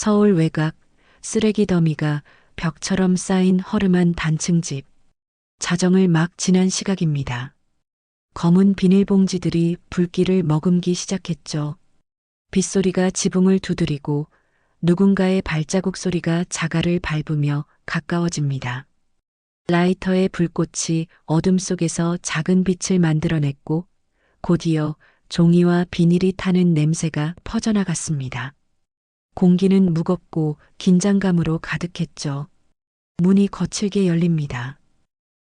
서울 외곽, 쓰레기 더미가 벽처럼 쌓인 허름한 단층집. 자정을 막 지난 시각입니다. 검은 비닐봉지들이 불길을 머금기 시작했죠. 빗소리가 지붕을 두드리고 누군가의 발자국 소리가 자갈을 밟으며 가까워집니다. 라이터의 불꽃이 어둠 속에서 작은 빛을 만들어냈고 곧이어 종이와 비닐이 타는 냄새가 퍼져나갔습니다. 공기는 무겁고 긴장감으로 가득했죠. 문이 거칠게 열립니다.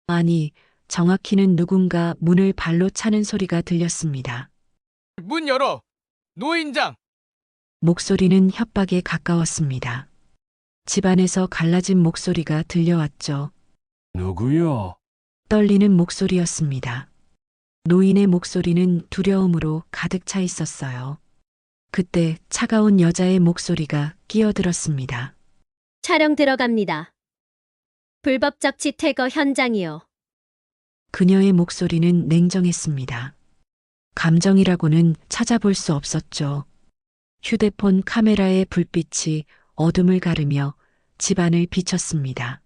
아니, 정확히는 누군가 문을 발로 차는 소리가 들렸습니다. 문 열어! 노인장! 목소리는 협박에 가까웠습니다. 집안에서 갈라진 목소리가 들려왔죠. 누구요? 떨리는 목소리였습니다. 노인의 목소리는 두려움으로 가득 차 있었어요. 그때 차가운 여자의 목소리가 끼어들었습니다. 촬영 들어갑니다. 불법 적치 퇴거 현장이요. 그녀의 목소리는 냉정했습니다. 감정이라고는 찾아볼 수 없었죠. 휴대폰 카메라의 불빛이 어둠을 가르며 집안을 비췄습니다.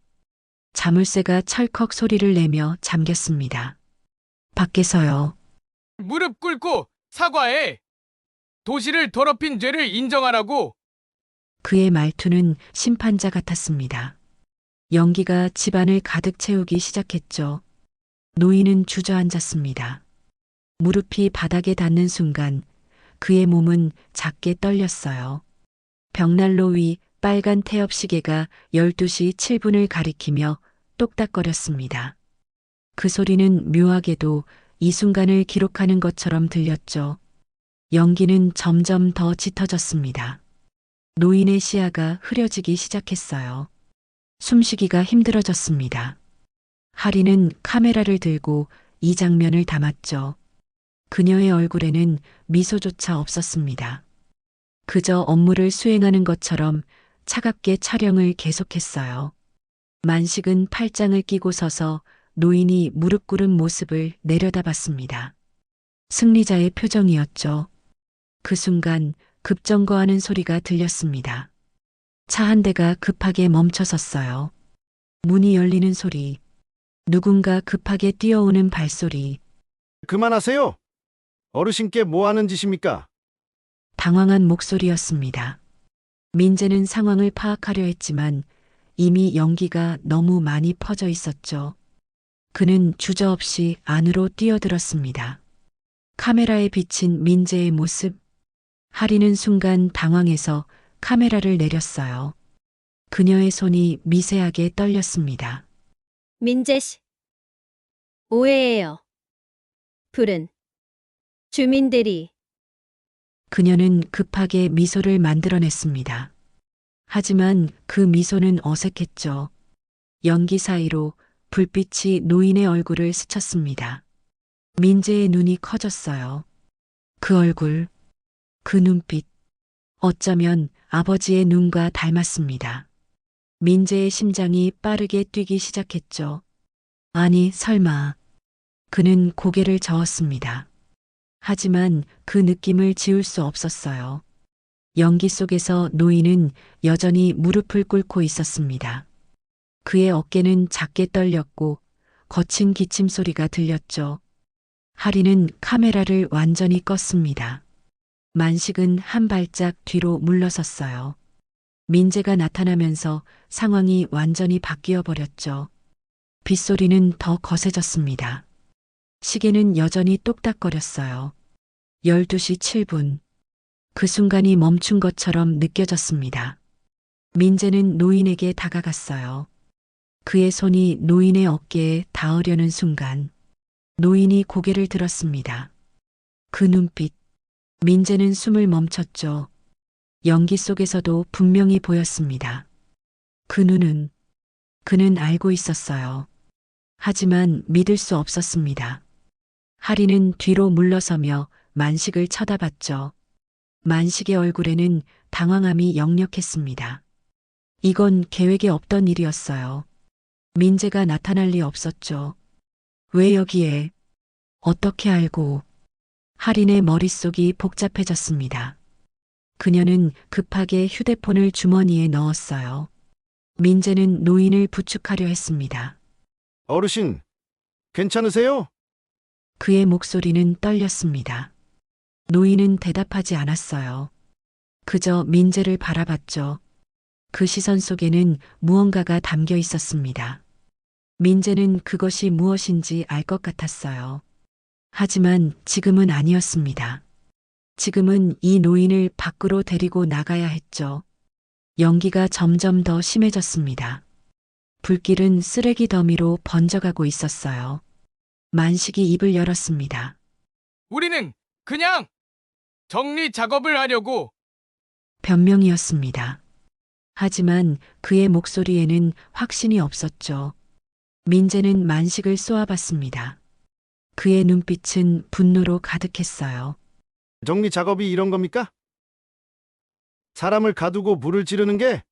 자물쇠가 철컥 소리를 내며 잠겼습니다. 밖에서요. 무릎 꿇고 사과해! 도시를 더럽힌 죄를 인정하라고! 그의 말투는 심판자 같았습니다. 연기가 집안을 가득 채우기 시작했죠. 노인은 주저앉았습니다. 무릎이 바닥에 닿는 순간 그의 몸은 작게 떨렸어요. 벽난로 위 빨간 태엽 시계가 12시 7분을 가리키며 똑딱거렸습니다. 그 소리는 묘하게도 이 순간을 기록하는 것처럼 들렸죠. 연기는 점점 더 짙어졌습니다. 노인의 시야가 흐려지기 시작했어요. 숨쉬기가 힘들어졌습니다. 하리는 카메라를 들고 이 장면을 담았죠. 그녀의 얼굴에는 미소조차 없었습니다. 그저 업무를 수행하는 것처럼 차갑게 촬영을 계속했어요. 만식은 팔짱을 끼고 서서 노인이 무릎 꿇은 모습을 내려다봤습니다. 승리자의 표정이었죠. 그 순간 급정거하는 소리가 들렸습니다. 차 한 대가 급하게 멈춰섰어요. 문이 열리는 소리, 누군가 급하게 뛰어오는 발소리, 그만하세요. 어르신께 뭐 하는 짓입니까? 당황한 목소리였습니다. 민재는 상황을 파악하려 했지만 이미 연기가 너무 많이 퍼져 있었죠. 그는 주저없이 안으로 뛰어들었습니다. 카메라에 비친 민재의 모습. 하리는 순간 당황해서 카메라를 내렸어요. 그녀의 손이 미세하게 떨렸습니다. 민재 씨. 오해예요. 불은 주민들이 그녀는 급하게 미소를 만들어냈습니다. 하지만 그 미소는 어색했죠. 연기 사이로 불빛이 노인의 얼굴을 스쳤습니다. 민재의 눈이 커졌어요. 그 얼굴, 그 눈빛, 어쩌면 아버지의 눈과 닮았습니다. 민재의 심장이 빠르게 뛰기 시작했죠. 아니, 설마. 그는 고개를 저었습니다. 하지만 그 느낌을 지울 수 없었어요. 연기 속에서 노인은 여전히 무릎을 꿇고 있었습니다. 그의 어깨는 작게 떨렸고 거친 기침 소리가 들렸죠. 하리는 카메라를 완전히 껐습니다. 만식은 한 발짝 뒤로 물러섰어요. 민재가 나타나면서 상황이 완전히 바뀌어 버렸죠. 빗소리는 더 거세졌습니다. 시계는 여전히 똑딱거렸어요. 12시 7분. 그 순간이 멈춘 것처럼 느껴졌습니다. 민재는 노인에게 다가갔어요. 그의 손이 노인의 어깨에 닿으려는 순간 노인이 고개를 들었습니다. 그 눈빛. 민재는 숨을 멈췄죠. 연기 속에서도 분명히 보였습니다. 그 눈은 그는 알고 있었어요. 하지만 믿을 수 없었습니다. 하리는 뒤로 물러서며 만식을 쳐다봤죠. 만식의 얼굴에는 당황함이 역력했습니다. 이건 계획에 없던 일이었어요. 민재가 나타날 리 없었죠. 왜 여기에? 어떻게 알고? 하린의 머릿속이 복잡해졌습니다. 그녀는 급하게 휴대폰을 주머니에 넣었어요. 민재는 노인을 부축하려 했습니다. 어르신, 괜찮으세요? 그의 목소리는 떨렸습니다. 노인은 대답하지 않았어요. 그저 민재를 바라봤죠. 그 시선 속에는 무언가가 담겨 있었습니다. 민재는 그것이 무엇인지 알 것 같았어요. 하지만 지금은 아니었습니다. 지금은 이 노인을 밖으로 데리고 나가야 했죠. 연기가 점점 더 심해졌습니다. 불길은 쓰레기 더미로 번져가고 있었어요. 만식이 입을 열었습니다. 우리는 그냥 정리 작업을 하려고. 변명이었습니다. 하지만 그의 목소리에는 확신이 없었죠. 민재는 만식을 쏘아봤습니다. 그의 눈빛은 분노로 가득했어요. 정리 작업이 이런 겁니까? 사람을 가두고 물을 지르는 게?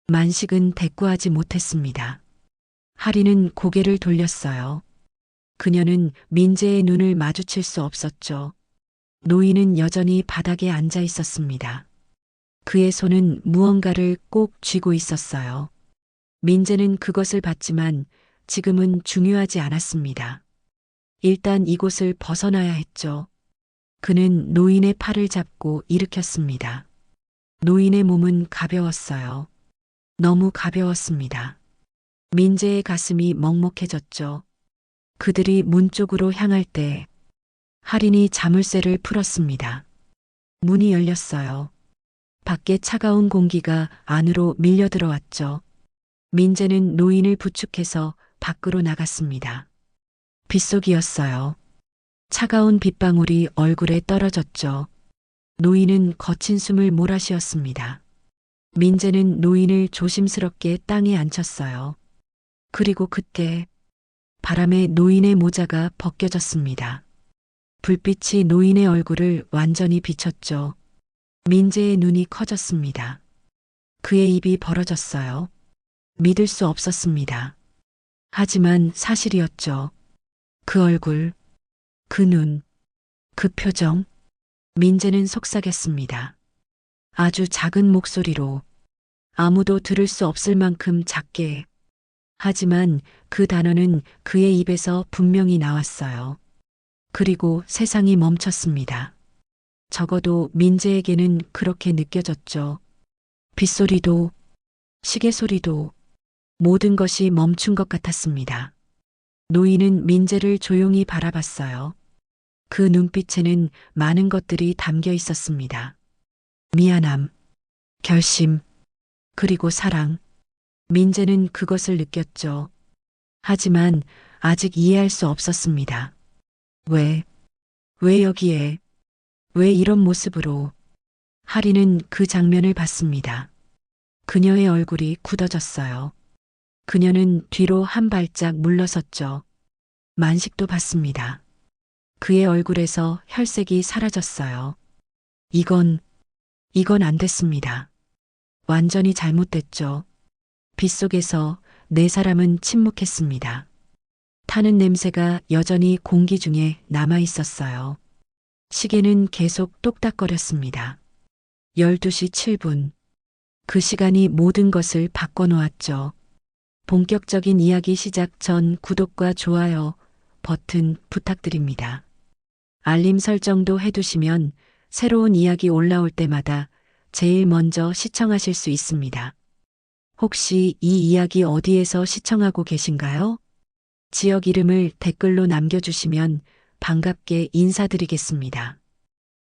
만식은 대꾸하지 못했습니다. 하리는 고개를 돌렸어요. 그녀는 민재의 눈을 마주칠 수 없었죠. 노인은 여전히 바닥에 앉아 있었습니다. 그의 손은 무언가를 꼭 쥐고 있었어요. 민재는 그것을 봤지만 지금은 중요하지 않았습니다. 일단 이곳을 벗어나야 했죠. 그는 노인의 팔을 잡고 일으켰습니다. 노인의 몸은 가벼웠어요. 너무 가벼웠습니다. 민재의 가슴이 먹먹해졌죠. 그들이 문 쪽으로 향할 때 할인이 자물쇠를 풀었습니다. 문이 열렸어요. 밖에 차가운 공기가 안으로 밀려 들어왔죠. 민재는 노인을 부축해서 밖으로 나갔습니다. 빗속이었어요. 차가운 빗방울이 얼굴에 떨어졌죠. 노인은 거친 숨을 몰아쉬었습니다. 민재는 노인을 조심스럽게 땅에 앉혔어요. 그리고 그때 바람에 노인의 모자가 벗겨졌습니다. 불빛이 노인의 얼굴을 완전히 비췄죠. 민재의 눈이 커졌습니다. 그의 입이 벌어졌어요. 믿을 수 없었습니다. 하지만 사실이었죠. 그 얼굴, 그 눈, 그 표정. 민재는 속삭였습니다. 아주 작은 목소리로, 아무도 들을 수 없을 만큼 작게. 하지만 그 단어는 그의 입에서 분명히 나왔어요. 그리고 세상이 멈췄습니다. 적어도 민재에게는 그렇게 느껴졌죠. 빗소리도, 시계 소리도, 모든 것이 멈춘 것 같았습니다. 노인은 민재를 조용히 바라봤어요. 그 눈빛에는 많은 것들이 담겨 있었습니다. 미안함, 결심, 그리고 사랑. 민재는 그것을 느꼈죠. 하지만 아직 이해할 수 없었습니다. 왜 여기에, 왜 이런 모습으로. 하리는 그 장면을 봤습니다. 그녀의 얼굴이 굳어졌어요. 그녀는 뒤로 한 발짝 물러섰죠. 만식도 봤습니다. 그의 얼굴에서 혈색이 사라졌어요. 이건 안 됐습니다. 완전히 잘못됐죠. 빗속에서 네 사람은 침묵했습니다. 타는 냄새가 여전히 공기 중에 남아 있었어요. 시계는 계속 똑딱거렸습니다. 12시 7분. 그 시간이 모든 것을 바꿔놓았죠. 본격적인 이야기 시작 전 구독과 좋아요 버튼 부탁드립니다. 알림 설정도 해두시면 새로운 이야기 올라올 때마다 제일 먼저 시청하실 수 있습니다. 혹시 이 이야기 어디에서 시청하고 계신가요? 지역 이름을 댓글로 남겨주시면 반갑게 인사드리겠습니다.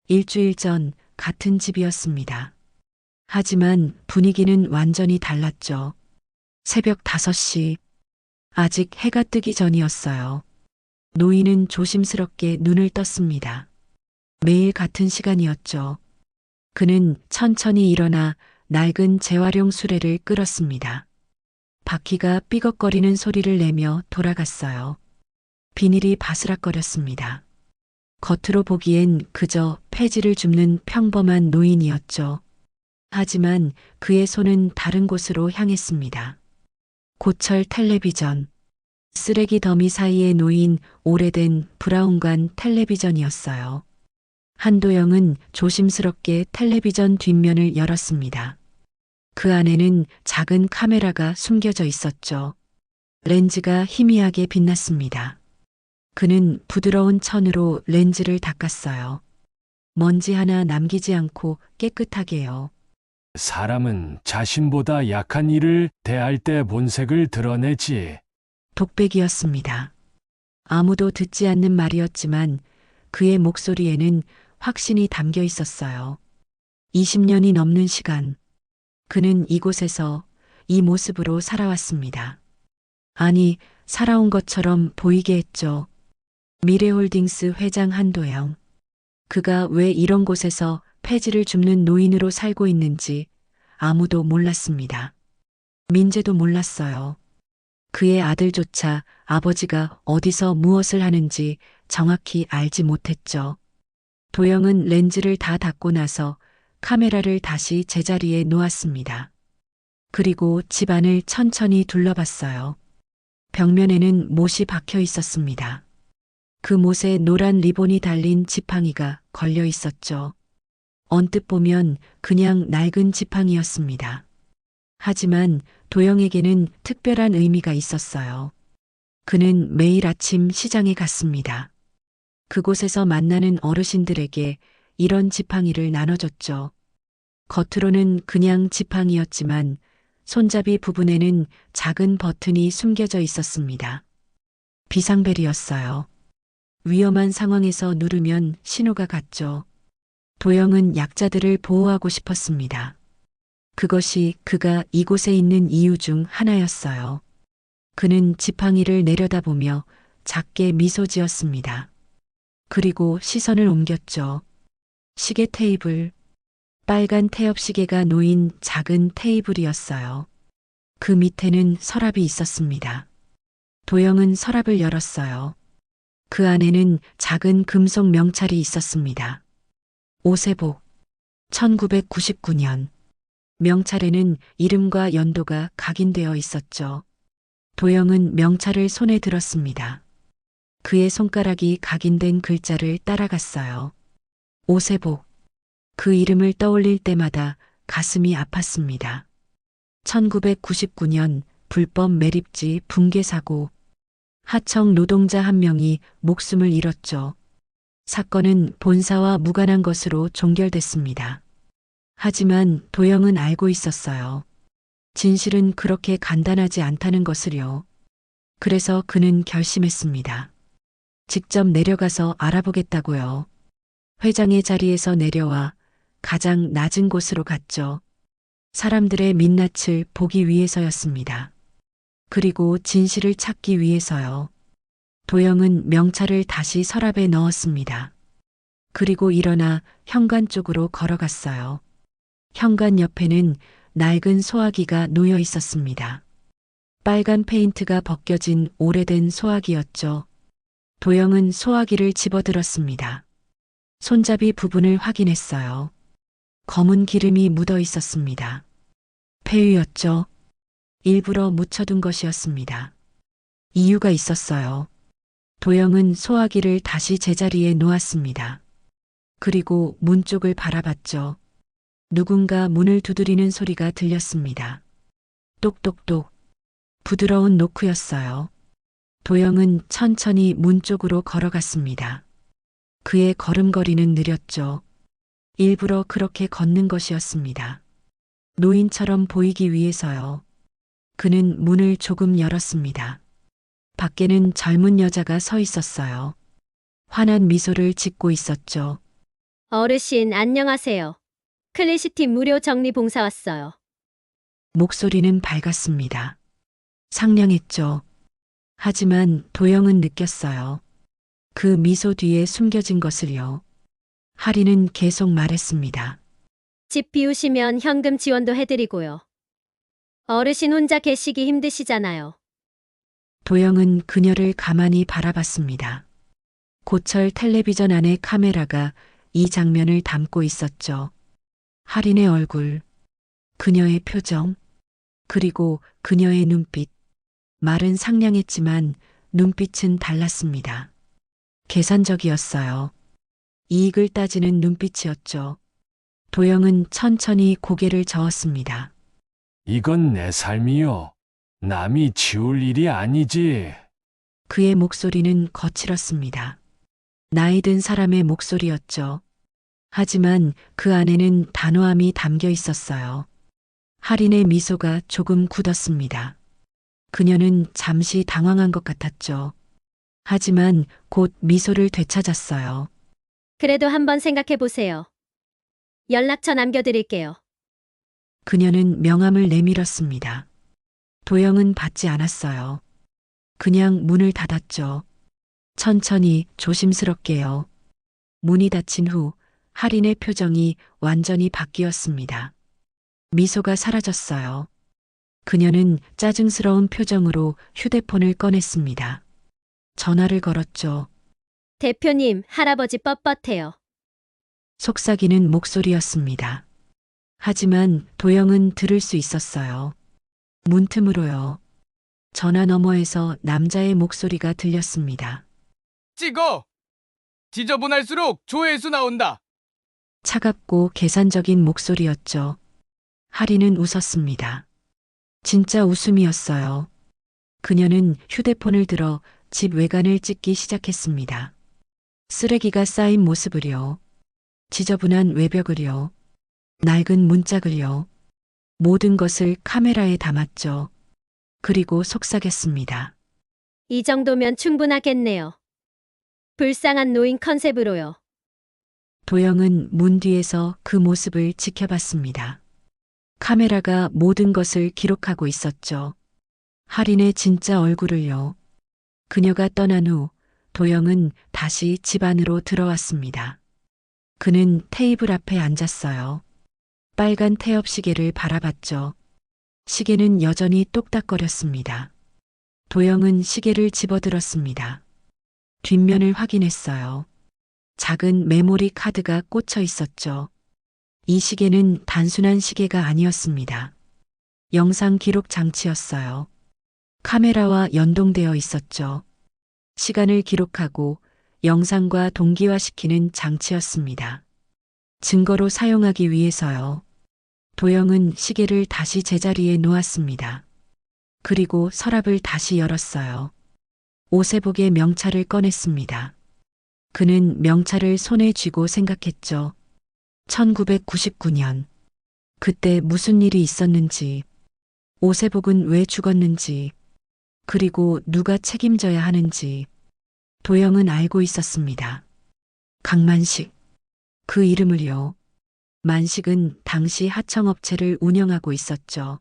일주일 전 같은 집이었습니다. 하지만 분위기는 완전히 달랐죠. 새벽 5시. 아직 해가 뜨기 전이었어요. 노인은 조심스럽게 눈을 떴습니다. 매일 같은 시간이었죠. 그는 천천히 일어나 낡은 재활용 수레를 끌었습니다. 바퀴가 삐걱거리는 소리를 내며 돌아갔어요. 비닐이 바스락거렸습니다. 겉으로 보기엔 그저 폐지를 줍는 평범한 노인이었죠. 하지만 그의 손은 다른 곳으로 향했습니다. 고철 텔레비전. 쓰레기 더미 사이에 놓인 오래된 브라운관 텔레비전이었어요. 한도영은 조심스럽게 텔레비전 뒷면을 열었습니다. 그 안에는 작은 카메라가 숨겨져 있었죠. 렌즈가 희미하게 빛났습니다. 그는 부드러운 천으로 렌즈를 닦았어요. 먼지 하나 남기지 않고 깨끗하게요. 사람은 자신보다 약한 이를 대할 때 본색을 드러내지. 독백이었습니다. 아무도 듣지 않는 말이었지만 그의 목소리에는 확신이 담겨 있었어요. 20년이 넘는 시간, 그는 이곳에서 이 모습으로 살아왔습니다. 아니, 살아온 것처럼 보이게 했죠. 미래홀딩스 회장 한도영. 그가 왜 이런 곳에서 폐지를 줍는 노인으로 살고 있는지 아무도 몰랐습니다. 민재도 몰랐어요. 그의 아들조차 아버지가 어디서 무엇을 하는지 정확히 알지 못했죠. 도영은 렌즈를 다 닦고 나서 카메라를 다시 제자리에 놓았습니다. 그리고 집안을 천천히 둘러봤어요. 벽면에는 못이 박혀 있었습니다. 그 못에 노란 리본이 달린 지팡이가 걸려 있었죠. 언뜻 보면 그냥 낡은 지팡이였습니다. 하지만 도영에게는 특별한 의미가 있었어요. 그는 매일 아침 시장에 갔습니다. 그곳에서 만나는 어르신들에게 이런 지팡이를 나눠줬죠. 겉으로는 그냥 지팡이였지만 손잡이 부분에는 작은 버튼이 숨겨져 있었습니다. 비상벨이었어요. 위험한 상황에서 누르면 신호가 갔죠. 도영은 약자들을 보호하고 싶었습니다. 그것이 그가 이곳에 있는 이유 중 하나였어요. 그는 지팡이를 내려다보며 작게 미소 지었습니다. 그리고 시선을 옮겼죠. 시계 테이블, 빨간 태엽 시계가 놓인 작은 테이블이었어요. 그 밑에는 서랍이 있었습니다. 도영은 서랍을 열었어요. 그 안에는 작은 금속 명찰이 있었습니다. 오세복, 1999년. 명찰에는 이름과 연도가 각인되어 있었죠. 도영은 명찰을 손에 들었습니다. 그의 손가락이 각인된 글자를 따라갔어요. 오세복. 그 이름을 떠올릴 때마다 가슴이 아팠습니다. 1999년 불법 매립지 붕괴 사고. 하청 노동자 한 명이 목숨을 잃었죠. 사건은 본사와 무관한 것으로 종결됐습니다. 하지만 도영은 알고 있었어요. 진실은 그렇게 간단하지 않다는 것을요. 그래서 그는 결심했습니다. 직접 내려가서 알아보겠다고요. 회장의 자리에서 내려와 가장 낮은 곳으로 갔죠. 사람들의 민낯을 보기 위해서였습니다. 그리고 진실을 찾기 위해서요. 도영은 명찰을 다시 서랍에 넣었습니다. 그리고 일어나 현관 쪽으로 걸어갔어요. 현관 옆에는 낡은 소화기가 놓여 있었습니다. 빨간 페인트가 벗겨진 오래된 소화기였죠. 도영은 소화기를 집어들었습니다. 손잡이 부분을 확인했어요. 검은 기름이 묻어 있었습니다. 폐유였죠. 일부러 묻혀둔 것이었습니다. 이유가 있었어요. 도영은 소화기를 다시 제자리에 놓았습니다. 그리고 문 쪽을 바라봤죠. 누군가 문을 두드리는 소리가 들렸습니다. 똑똑똑. 부드러운 노크였어요. 도영은 천천히 문 쪽으로 걸어갔습니다. 그의 걸음걸이는 느렸죠. 일부러 그렇게 걷는 것이었습니다. 노인처럼 보이기 위해서요. 그는 문을 조금 열었습니다. 밖에는 젊은 여자가 서 있었어요. 환한 미소를 짓고 있었죠. 어르신 안녕하세요. 클래시티 무료 정리 봉사 왔어요. 목소리는 밝았습니다. 상냥했죠. 하지만 도영은 느꼈어요. 그 미소 뒤에 숨겨진 것을요. 하리는 계속 말했습니다. 집 비우시면 현금 지원도 해드리고요. 어르신 혼자 계시기 힘드시잖아요. 도영은 그녀를 가만히 바라봤습니다. 고철 텔레비전 안의 카메라가 이 장면을 담고 있었죠. 할인의 얼굴, 그녀의 표정, 그리고 그녀의 눈빛. 말은 상냥했지만 눈빛은 달랐습니다. 계산적이었어요. 이익을 따지는 눈빛이었죠. 도영은 천천히 고개를 저었습니다. 이건 내 삶이요. 남이 지울 일이 아니지. 그의 목소리는 거칠었습니다. 나이 든 사람의 목소리였죠. 하지만 그 안에는 단호함이 담겨 있었어요. 할인의 미소가 조금 굳었습니다. 그녀는 잠시 당황한 것 같았죠. 하지만 곧 미소를 되찾았어요. 그래도 한번 생각해 보세요. 연락처 남겨드릴게요. 그녀는 명함을 내밀었습니다. 도영은 받지 않았어요. 그냥 문을 닫았죠. 천천히 조심스럽게요. 문이 닫힌 후 할인의 표정이 완전히 바뀌었습니다. 미소가 사라졌어요. 그녀는 짜증스러운 표정으로 휴대폰을 꺼냈습니다. 전화를 걸었죠. 대표님, 할아버지 뻣뻣해요. 속삭이는 목소리였습니다. 하지만 도영은 들을 수 있었어요. 문틈으로요. 전화 너머에서 남자의 목소리가 들렸습니다. 찍어! 지저분할수록 조회수 나온다. 차갑고 계산적인 목소리였죠. 할인은 웃었습니다. 진짜 웃음이었어요. 그녀는 휴대폰을 들어 집 외관을 찍기 시작했습니다. 쓰레기가 쌓인 모습을요. 지저분한 외벽을요. 낡은 문짝을요. 모든 것을 카메라에 담았죠. 그리고 속삭였습니다. 이 정도면 충분하겠네요. 불쌍한 노인 컨셉으로요. 도영은 문 뒤에서 그 모습을 지켜봤습니다. 카메라가 모든 것을 기록하고 있었죠. 할인의 진짜 얼굴을요. 그녀가 떠난 후 도영은 다시 집 안으로 들어왔습니다. 그는 테이블 앞에 앉았어요. 빨간 태엽 시계를 바라봤죠. 시계는 여전히 똑딱거렸습니다. 도영은 시계를 집어들었습니다. 뒷면을 확인했어요. 작은 메모리 카드가 꽂혀 있었죠. 이 시계는 단순한 시계가 아니었습니다. 영상 기록 장치였어요. 카메라와 연동되어 있었죠. 시간을 기록하고 영상과 동기화시키는 장치였습니다. 증거로 사용하기 위해서요. 도영은 시계를 다시 제자리에 놓았습니다. 그리고 서랍을 다시 열었어요. 오세복의 명찰을 꺼냈습니다. 그는 명찰을 손에 쥐고 생각했죠. 1999년. 그때 무슨 일이 있었는지, 오세복은 왜 죽었는지, 그리고 누가 책임져야 하는지. 도영은 알고 있었습니다. 강만식. 그 이름을요. 만식은 당시 하청업체를 운영하고 있었죠.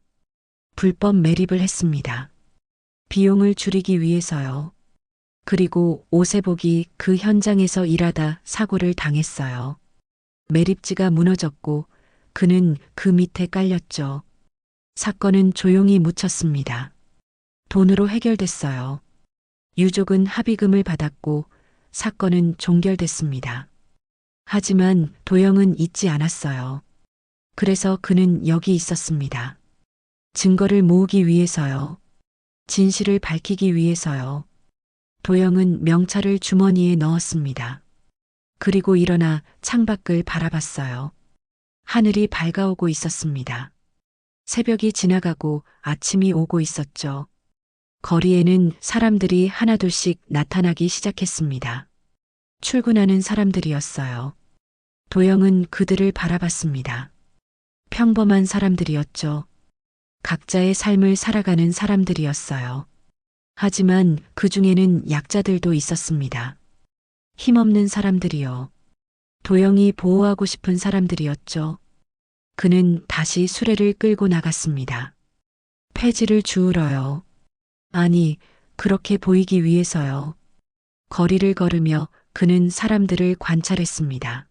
불법 매립을 했습니다. 비용을 줄이기 위해서요. 그리고 오세복이 그 현장에서 일하다 사고를 당했어요. 매립지가 무너졌고 그는 그 밑에 깔렸죠. 사건은 조용히 묻혔습니다. 돈으로 해결됐어요. 유족은 합의금을 받았고 사건은 종결됐습니다. 하지만 도영은 잊지 않았어요. 그래서 그는 여기 있었습니다. 증거를 모으기 위해서요. 진실을 밝히기 위해서요. 도영은 명찰을 주머니에 넣었습니다. 그리고 일어나 창밖을 바라봤어요. 하늘이 밝아오고 있었습니다. 새벽이 지나가고 아침이 오고 있었죠. 거리에는 사람들이 하나둘씩 나타나기 시작했습니다. 출근하는 사람들이었어요. 도영은 그들을 바라봤습니다. 평범한 사람들이었죠. 각자의 삶을 살아가는 사람들이었어요. 하지만 그 중에는 약자들도 있었습니다. 힘없는 사람들이요. 도영이 보호하고 싶은 사람들이었죠. 그는 다시 수레를 끌고 나갔습니다. 폐지를 주우러요. 아니, 그렇게 보이기 위해서요. 거리를 걸으며 그는 사람들을 관찰했습니다.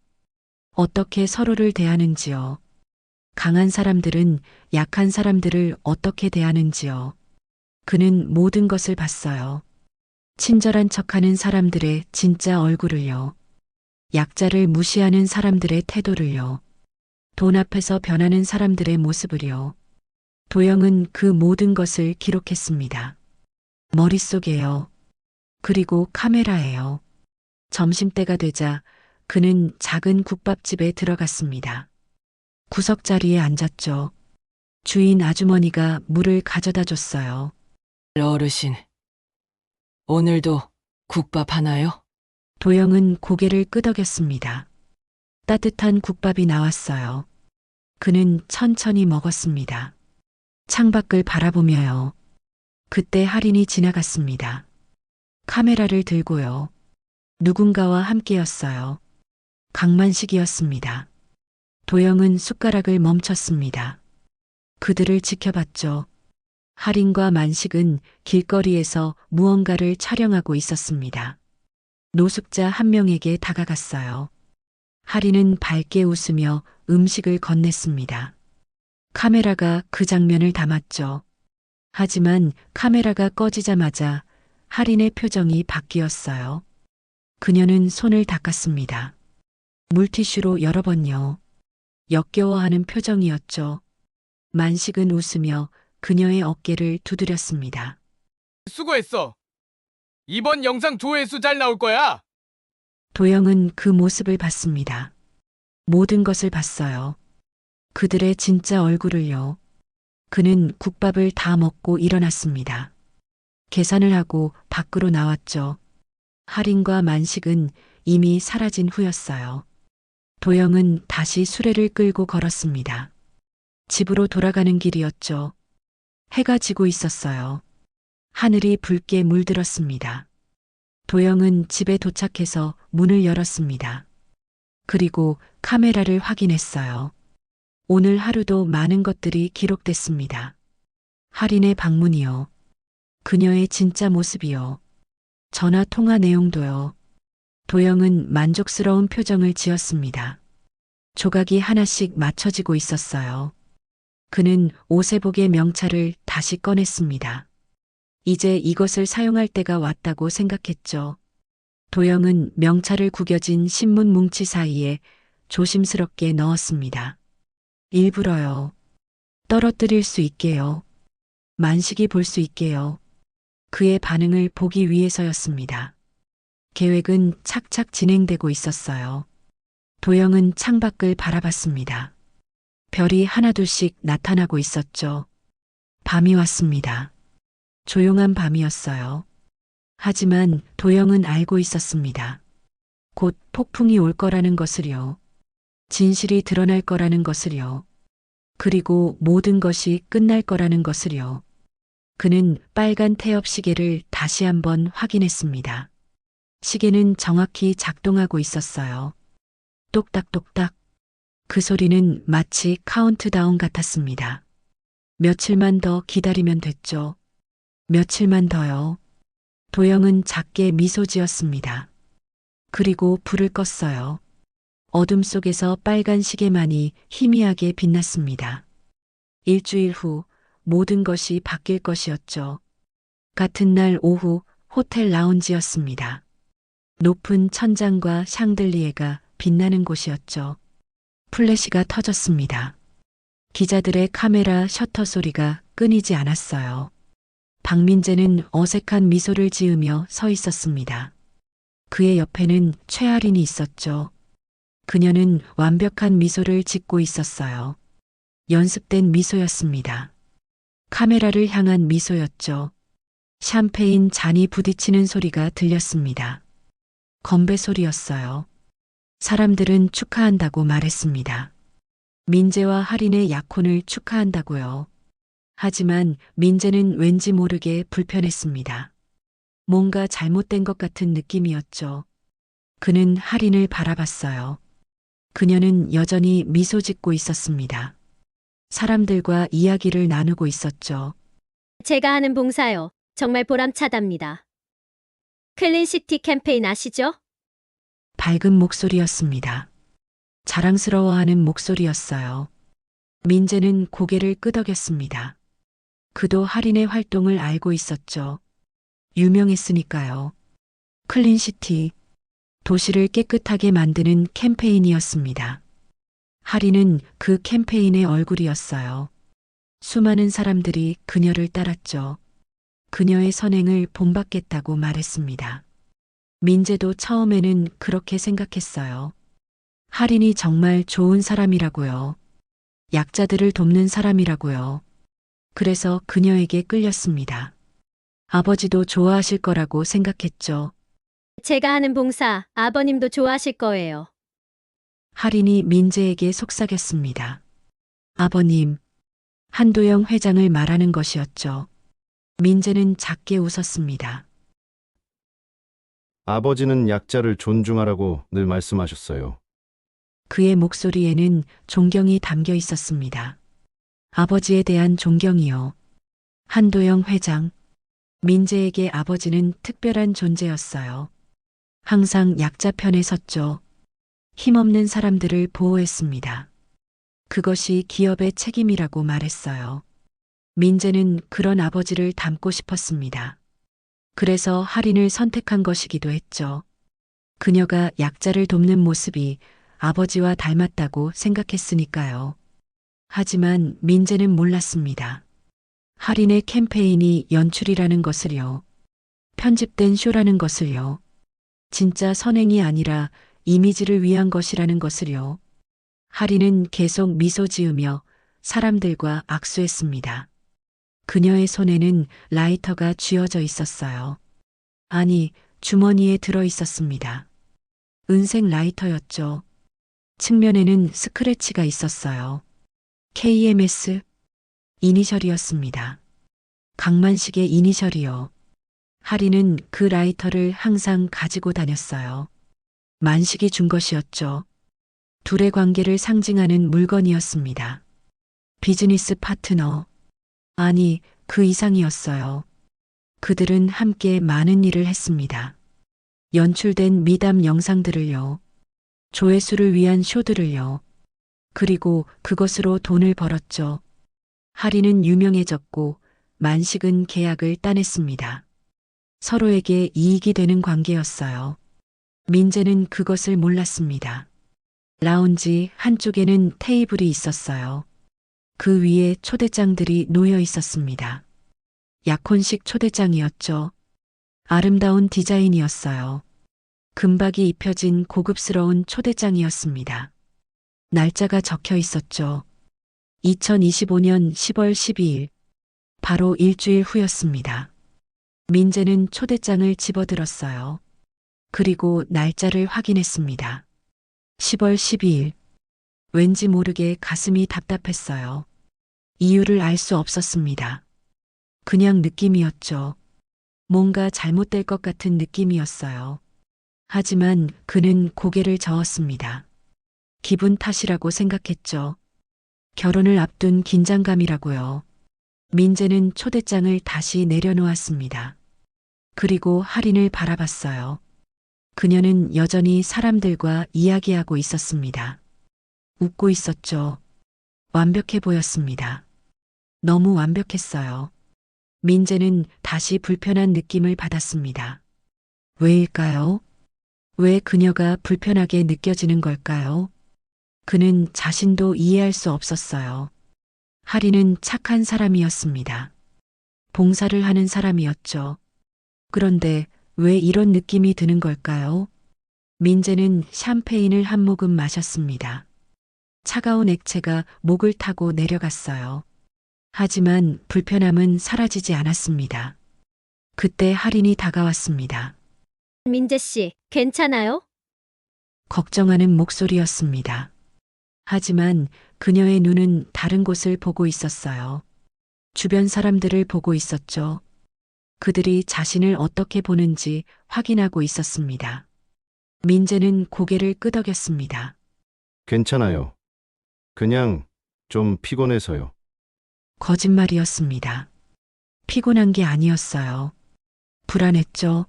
어떻게 서로를 대하는지요. 강한 사람들은 약한 사람들을 어떻게 대하는지요. 그는 모든 것을 봤어요. 친절한 척하는 사람들의 진짜 얼굴을요. 약자를 무시하는 사람들의 태도를요. 돈 앞에서 변하는 사람들의 모습을요. 도영은 그 모든 것을 기록했습니다. 머릿속에요. 그리고 카메라에요. 점심때가 되자 그는 작은 국밥집에 들어갔습니다. 구석자리에 앉았죠. 주인 아주머니가 물을 가져다 줬어요. 어르신, 오늘도 국밥 하나요? 도영은 고개를 끄덕였습니다. 따뜻한 국밥이 나왔어요. 그는 천천히 먹었습니다. 창밖을 바라보며요. 그때 할인이 지나갔습니다. 카메라를 들고요. 누군가와 함께였어요. 강만식이었습니다. 도영은 숟가락을 멈췄습니다. 그들을 지켜봤죠. 할인과 만식은 길거리에서 무언가를 촬영하고 있었습니다. 노숙자 한 명에게 다가갔어요. 할인은 밝게 웃으며 음식을 건넸습니다. 카메라가 그 장면을 담았죠. 하지만 카메라가 꺼지자마자 할인의 표정이 바뀌었어요. 그녀는 손을 닦았습니다. 물티슈로 여러 번요. 역겨워하는 표정이었죠. 만식은 웃으며 그녀의 어깨를 두드렸습니다. 수고했어. 이번 영상 조회수 잘 나올 거야. 도영은 그 모습을 봤습니다. 모든 것을 봤어요. 그들의 진짜 얼굴을요. 그는 국밥을 다 먹고 일어났습니다. 계산을 하고 밖으로 나왔죠. 할인과 만식은 이미 사라진 후였어요. 도영은 다시 수레를 끌고 걸었습니다. 집으로 돌아가는 길이었죠. 해가 지고 있었어요. 하늘이 붉게 물들었습니다. 도영은 집에 도착해서 문을 열었습니다. 그리고 카메라를 확인했어요. 오늘 하루도 많은 것들이 기록됐습니다. 할인의 방문이요. 그녀의 진짜 모습이요. 전화 통화 내용도요. 도영은 만족스러운 표정을 지었습니다. 조각이 하나씩 맞춰지고 있었어요. 그는 오세복의 명찰을 다시 꺼냈습니다. 이제 이것을 사용할 때가 왔다고 생각했죠. 도영은 명찰을 구겨진 신문 뭉치 사이에 조심스럽게 넣었습니다. 일부러요. 떨어뜨릴 수 있게요. 만식이 볼 수 있게요. 그의 반응을 보기 위해서였습니다. 계획은 착착 진행되고 있었어요. 도영은 창밖을 바라봤습니다. 별이 하나둘씩 나타나고 있었죠. 밤이 왔습니다. 조용한 밤이었어요. 하지만 도영은 알고 있었습니다. 곧 폭풍이 올 거라는 것을요. 진실이 드러날 거라는 것을요. 그리고 모든 것이 끝날 거라는 것을요. 그는 빨간 태엽 시계를 다시 한번 확인했습니다. 시계는 정확히 작동하고 있었어요. 똑딱똑딱. 그 소리는 마치 카운트다운 같았습니다. 며칠만 더 기다리면 됐죠. 며칠만 더요. 도영은 작게 미소 지었습니다. 그리고 불을 껐어요. 어둠 속에서 빨간 시계만이 희미하게 빛났습니다. 일주일 후 모든 것이 바뀔 것이었죠. 같은 날 오후 호텔 라운지였습니다. 높은 천장과 샹들리에가 빛나는 곳이었죠. 플래시가 터졌습니다. 기자들의 카메라 셔터 소리가 끊이지 않았어요. 박민재는 어색한 미소를 지으며 서 있었습니다. 그의 옆에는 최아린이 있었죠. 그녀는 완벽한 미소를 짓고 있었어요. 연습된 미소였습니다. 카메라를 향한 미소였죠. 샴페인 잔이 부딪히는 소리가 들렸습니다. 건배 소리였어요. 사람들은 축하한다고 말했습니다. 민재와 할인의 약혼을 축하한다고요. 하지만 민재는 왠지 모르게 불편했습니다. 뭔가 잘못된 것 같은 느낌이었죠. 그는 할인을 바라봤어요. 그녀는 여전히 미소 짓고 있었습니다. 사람들과 이야기를 나누고 있었죠. 제가 하는 봉사요. 정말 보람차답니다. 클린시티 캠페인 아시죠? 밝은 목소리였습니다. 자랑스러워하는 목소리였어요. 민재는 고개를 끄덕였습니다. 그도 할인의 활동을 알고 있었죠. 유명했으니까요. 클린시티, 도시를 깨끗하게 만드는 캠페인이었습니다. 할인은 그 캠페인의 얼굴이었어요. 수많은 사람들이 그녀를 따랐죠. 그녀의 선행을 본받겠다고 말했습니다. 민재도 처음에는 그렇게 생각했어요. 할인이 정말 좋은 사람이라고요. 약자들을 돕는 사람이라고요. 그래서 그녀에게 끌렸습니다. 아버지도 좋아하실 거라고 생각했죠. 제가 하는 봉사 아버님도 좋아하실 거예요. 할인이 민재에게 속삭였습니다. 아버님, 한도영 회장을 말하는 것이었죠. 민재는 작게 웃었습니다. 아버지는 약자를 존중하라고 늘 말씀하셨어요. 그의 목소리에는 존경이 담겨 있었습니다. 아버지에 대한 존경이요. 한도영 회장. 민재에게 아버지는 특별한 존재였어요. 항상 약자 편에 섰죠. 힘없는 사람들을 보호했습니다. 그것이 기업의 책임이라고 말했어요. 민재는 그런 아버지를 닮고 싶었습니다. 그래서 할인을 선택한 것이기도 했죠. 그녀가 약자를 돕는 모습이 아버지와 닮았다고 생각했으니까요. 하지만 민재는 몰랐습니다. 할인의 캠페인이 연출이라는 것을요. 편집된 쇼라는 것을요. 진짜 선행이 아니라 이미지를 위한 것이라는 것을요. 할인은 계속 미소 지으며 사람들과 악수했습니다. 그녀의 손에는 라이터가 쥐어져 있었어요. 아니, 주머니에 들어 있었습니다. 은색 라이터였죠. 측면에는 스크래치가 있었어요. KMS 이니셜이었습니다. 강만식의 이니셜이요. 할인은 그 라이터를 항상 가지고 다녔어요. 만식이 준 것이었죠. 둘의 관계를 상징하는 물건이었습니다. 비즈니스 파트너. 아니, 그 이상이었어요. 그들은 함께 많은 일을 했습니다. 연출된 미담 영상들을요. 조회수를 위한 쇼들을요. 그리고 그것으로 돈을 벌었죠. 할인은 유명해졌고 만식은 계약을 따냈습니다. 서로에게 이익이 되는 관계였어요. 민재는 그것을 몰랐습니다. 라운지 한쪽에는 테이블이 있었어요. 그 위에 초대장들이 놓여 있었습니다. 약혼식 초대장이었죠. 아름다운 디자인이었어요. 금박이 입혀진 고급스러운 초대장이었습니다. 날짜가 적혀 있었죠. 2025년 10월 12일. 바로 일주일 후였습니다. 민재는 초대장을 집어들었어요. 그리고 날짜를 확인했습니다. 10월 12일. 왠지 모르게 가슴이 답답했어요. 이유를 알 수 없었습니다. 그냥 느낌이었죠. 뭔가 잘못될 것 같은 느낌이었어요. 하지만 그는 고개를 저었습니다. 기분 탓이라고 생각했죠. 결혼을 앞둔 긴장감이라고요. 민재는 초대장을 다시 내려놓았습니다. 그리고 할인을 바라봤어요. 그녀는 여전히 사람들과 이야기하고 있었습니다. 웃고 있었죠. 완벽해 보였습니다. 너무 완벽했어요. 민재는 다시 불편한 느낌을 받았습니다. 왜일까요? 왜 그녀가 불편하게 느껴지는 걸까요? 그는 자신도 이해할 수 없었어요. 할인은 착한 사람이었습니다. 봉사를 하는 사람이었죠. 그런데 왜 이런 느낌이 드는 걸까요? 민재는 샴페인을 한 모금 마셨습니다. 차가운 액체가 목을 타고 내려갔어요. 하지만 불편함은 사라지지 않았습니다. 그때 할인이 다가왔습니다. 민재 씨, 괜찮아요? 걱정하는 목소리였습니다. 하지만 그녀의 눈은 다른 곳을 보고 있었어요. 주변 사람들을 보고 있었죠. 그들이 자신을 어떻게 보는지 확인하고 있었습니다. 민재는 고개를 끄덕였습니다. 괜찮아요. 그냥 좀 피곤해서요. 거짓말이었습니다. 피곤한 게 아니었어요. 불안했죠.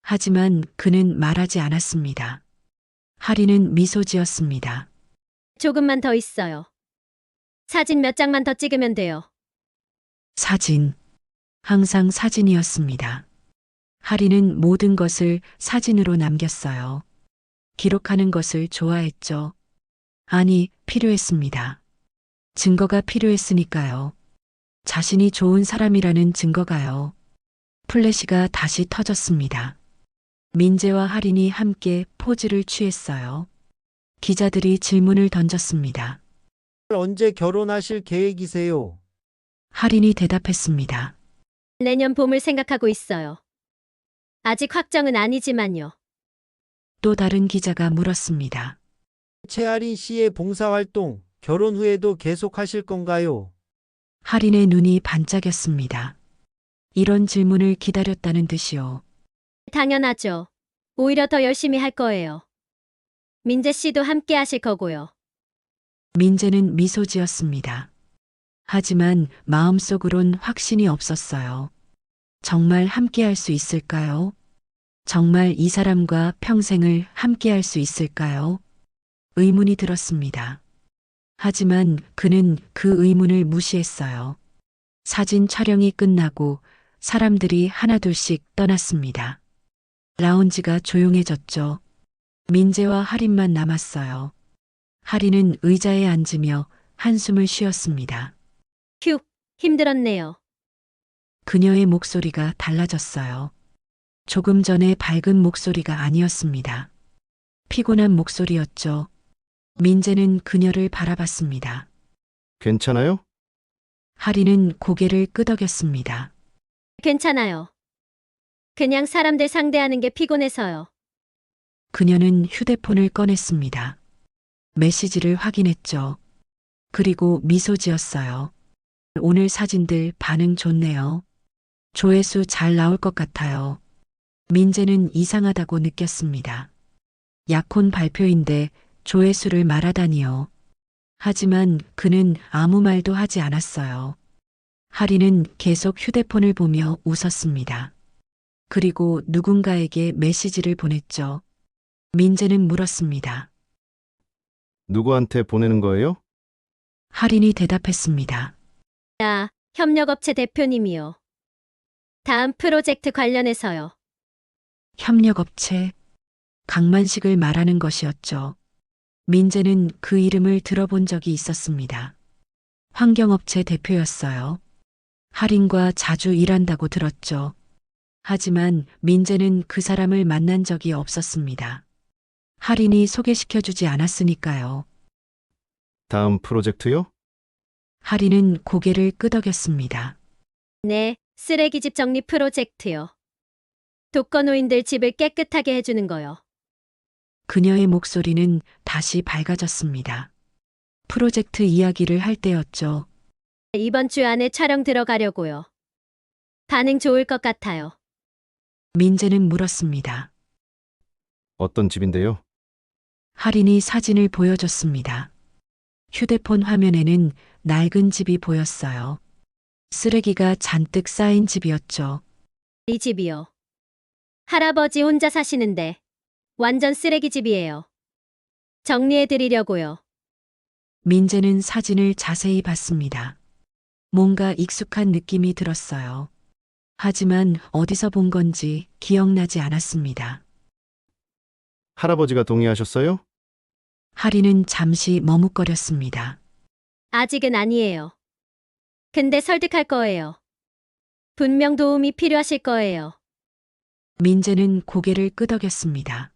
하지만 그는 말하지 않았습니다. 할인은 미소 지었습니다. 조금만 더 있어요. 사진 몇 장만 더 찍으면 돼요. 사진. 항상 사진이었습니다. 할인은 모든 것을 사진으로 남겼어요. 기록하는 것을 좋아했죠. 아니, 필요했습니다. 증거가 필요했으니까요. 자신이 좋은 사람이라는 증거가요. 플래시가 다시 터졌습니다. 민재와 할인이 함께 포즈를 취했어요. 기자들이 질문을 던졌습니다. 언제 결혼하실 계획이세요? 할인이 대답했습니다. 내년 봄을 생각하고 있어요. 아직 확정은 아니지만요. 또 다른 기자가 물었습니다. 최아린 씨의 봉사활동, 결혼 후에도 계속하실 건가요? 할인의 눈이 반짝였습니다. 이런 질문을 기다렸다는 듯이요. 당연하죠. 오히려 더 열심히 할 거예요. 민재 씨도 함께 하실 거고요. 민재는 미소 지었습니다. 하지만 마음속으론 확신이 없었어요. 정말 함께 할 수 있을까요? 정말 이 사람과 평생을 함께 할 수 있을까요? 의문이 들었습니다. 하지만 그는 그 의문을 무시했어요. 사진 촬영이 끝나고 사람들이 하나둘씩 떠났습니다. 라운지가 조용해졌죠. 민재와 할인만 남았어요. 할인은 의자에 앉으며 한숨을 쉬었습니다. 휴, 힘들었네요. 그녀의 목소리가 달라졌어요. 조금 전에 밝은 목소리가 아니었습니다. 피곤한 목소리였죠. 민재는 그녀를 바라봤습니다. 괜찮아요? 할인은 고개를 끄덕였습니다. 괜찮아요. 그냥 사람들 상대하는 게 피곤해서요. 그녀는 휴대폰을 꺼냈습니다. 메시지를 확인했죠. 그리고 미소 지었어요. 오늘 사진들 반응 좋네요. 조회수 잘 나올 것 같아요. 민재는 이상하다고 느꼈습니다. 약혼 발표인데 조회수를 말하다니요. 하지만 그는 아무 말도 하지 않았어요. 할인은 계속 휴대폰을 보며 웃었습니다. 그리고 누군가에게 메시지를 보냈죠. 민재는 물었습니다. 누구한테 보내는 거예요? 할인이 대답했습니다. 협력업체 대표님이요. 다음 프로젝트 관련해서요. 협력업체, 강만식을 말하는 것이었죠. 민재는 그 이름을 들어본 적이 있었습니다. 환경업체 대표였어요. 할인과 자주 일한다고 들었죠. 하지만 민재는 그 사람을 만난 적이 없었습니다. 할인이 소개시켜주지 않았으니까요. 다음 프로젝트요? 할인은 고개를 끄덕였습니다. 네, 쓰레기집 정리 프로젝트요. 독거노인들 집을 깨끗하게 해주는 거요. 그녀의 목소리는 다시 밝아졌습니다. 프로젝트 이야기를 할 때였죠. 이번 주 안에 촬영 들어가려고요. 반응 좋을 것 같아요. 민재는 물었습니다. 어떤 집인데요? 할인이 사진을 보여줬습니다. 휴대폰 화면에는 낡은 집이 보였어요. 쓰레기가 잔뜩 쌓인 집이었죠. 이 집이요. 할아버지 혼자 사시는데 완전 쓰레기집이에요. 정리해드리려고요. 민재는 사진을 자세히 봤습니다. 뭔가 익숙한 느낌이 들었어요. 하지만 어디서 본 건지 기억나지 않았습니다. 할아버지가 동의하셨어요? 할인은 잠시 머뭇거렸습니다. 아직은 아니에요. 근데 설득할 거예요. 분명 도움이 필요하실 거예요. 민재는 고개를 끄덕였습니다.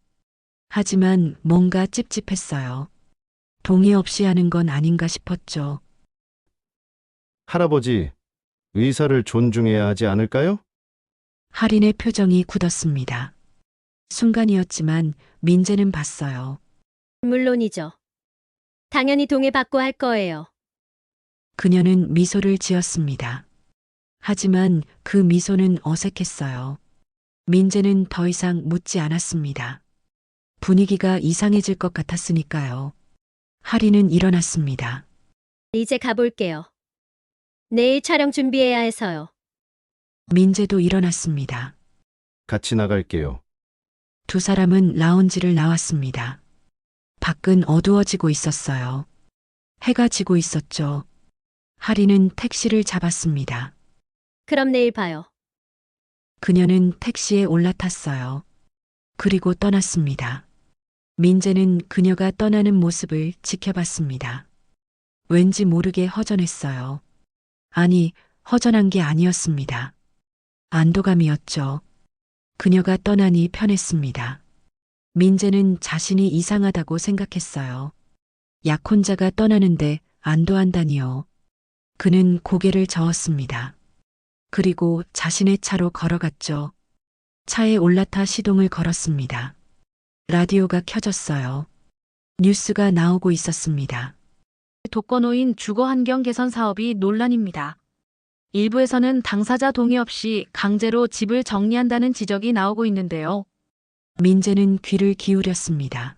하지만 뭔가 찝찝했어요. 동의 없이 하는 건 아닌가 싶었죠. 할아버지, 의사를 존중해야 하지 않을까요? 할인의 표정이 굳었습니다. 순간이었지만 민재는 봤어요. 물론이죠. 당연히 동의받고 할 거예요. 그녀는 미소를 지었습니다. 하지만 그 미소는 어색했어요. 민재는 더 이상 묻지 않았습니다. 분위기가 이상해질 것 같았으니까요. 할인은 일어났습니다. 이제 가볼게요. 내일 촬영 준비해야 해서요. 민재도 일어났습니다. 같이 나갈게요. 두 사람은 라운지를 나왔습니다. 밖은 어두워지고 있었어요. 해가 지고 있었죠. 할인은 택시를 잡았습니다. 그럼 내일 봐요. 그녀는 택시에 올라탔어요. 그리고 떠났습니다. 민재는 그녀가 떠나는 모습을 지켜봤습니다. 왠지 모르게 허전했어요. 아니, 허전한 게 아니었습니다. 안도감이었죠. 그녀가 떠나니 편했습니다. 민재는 자신이 이상하다고 생각했어요. 약혼자가 떠나는데 안도한다니요. 그는 고개를 저었습니다. 그리고 자신의 차로 걸어갔죠. 차에 올라타 시동을 걸었습니다. 라디오가 켜졌어요. 뉴스가 나오고 있었습니다. 독거노인 주거 환경 개선 사업이 논란입니다. 일부에서는 당사자 동의 없이 강제로 집을 정리한다는 지적이 나오고 있는데요. 민재는 귀를 기울였습니다.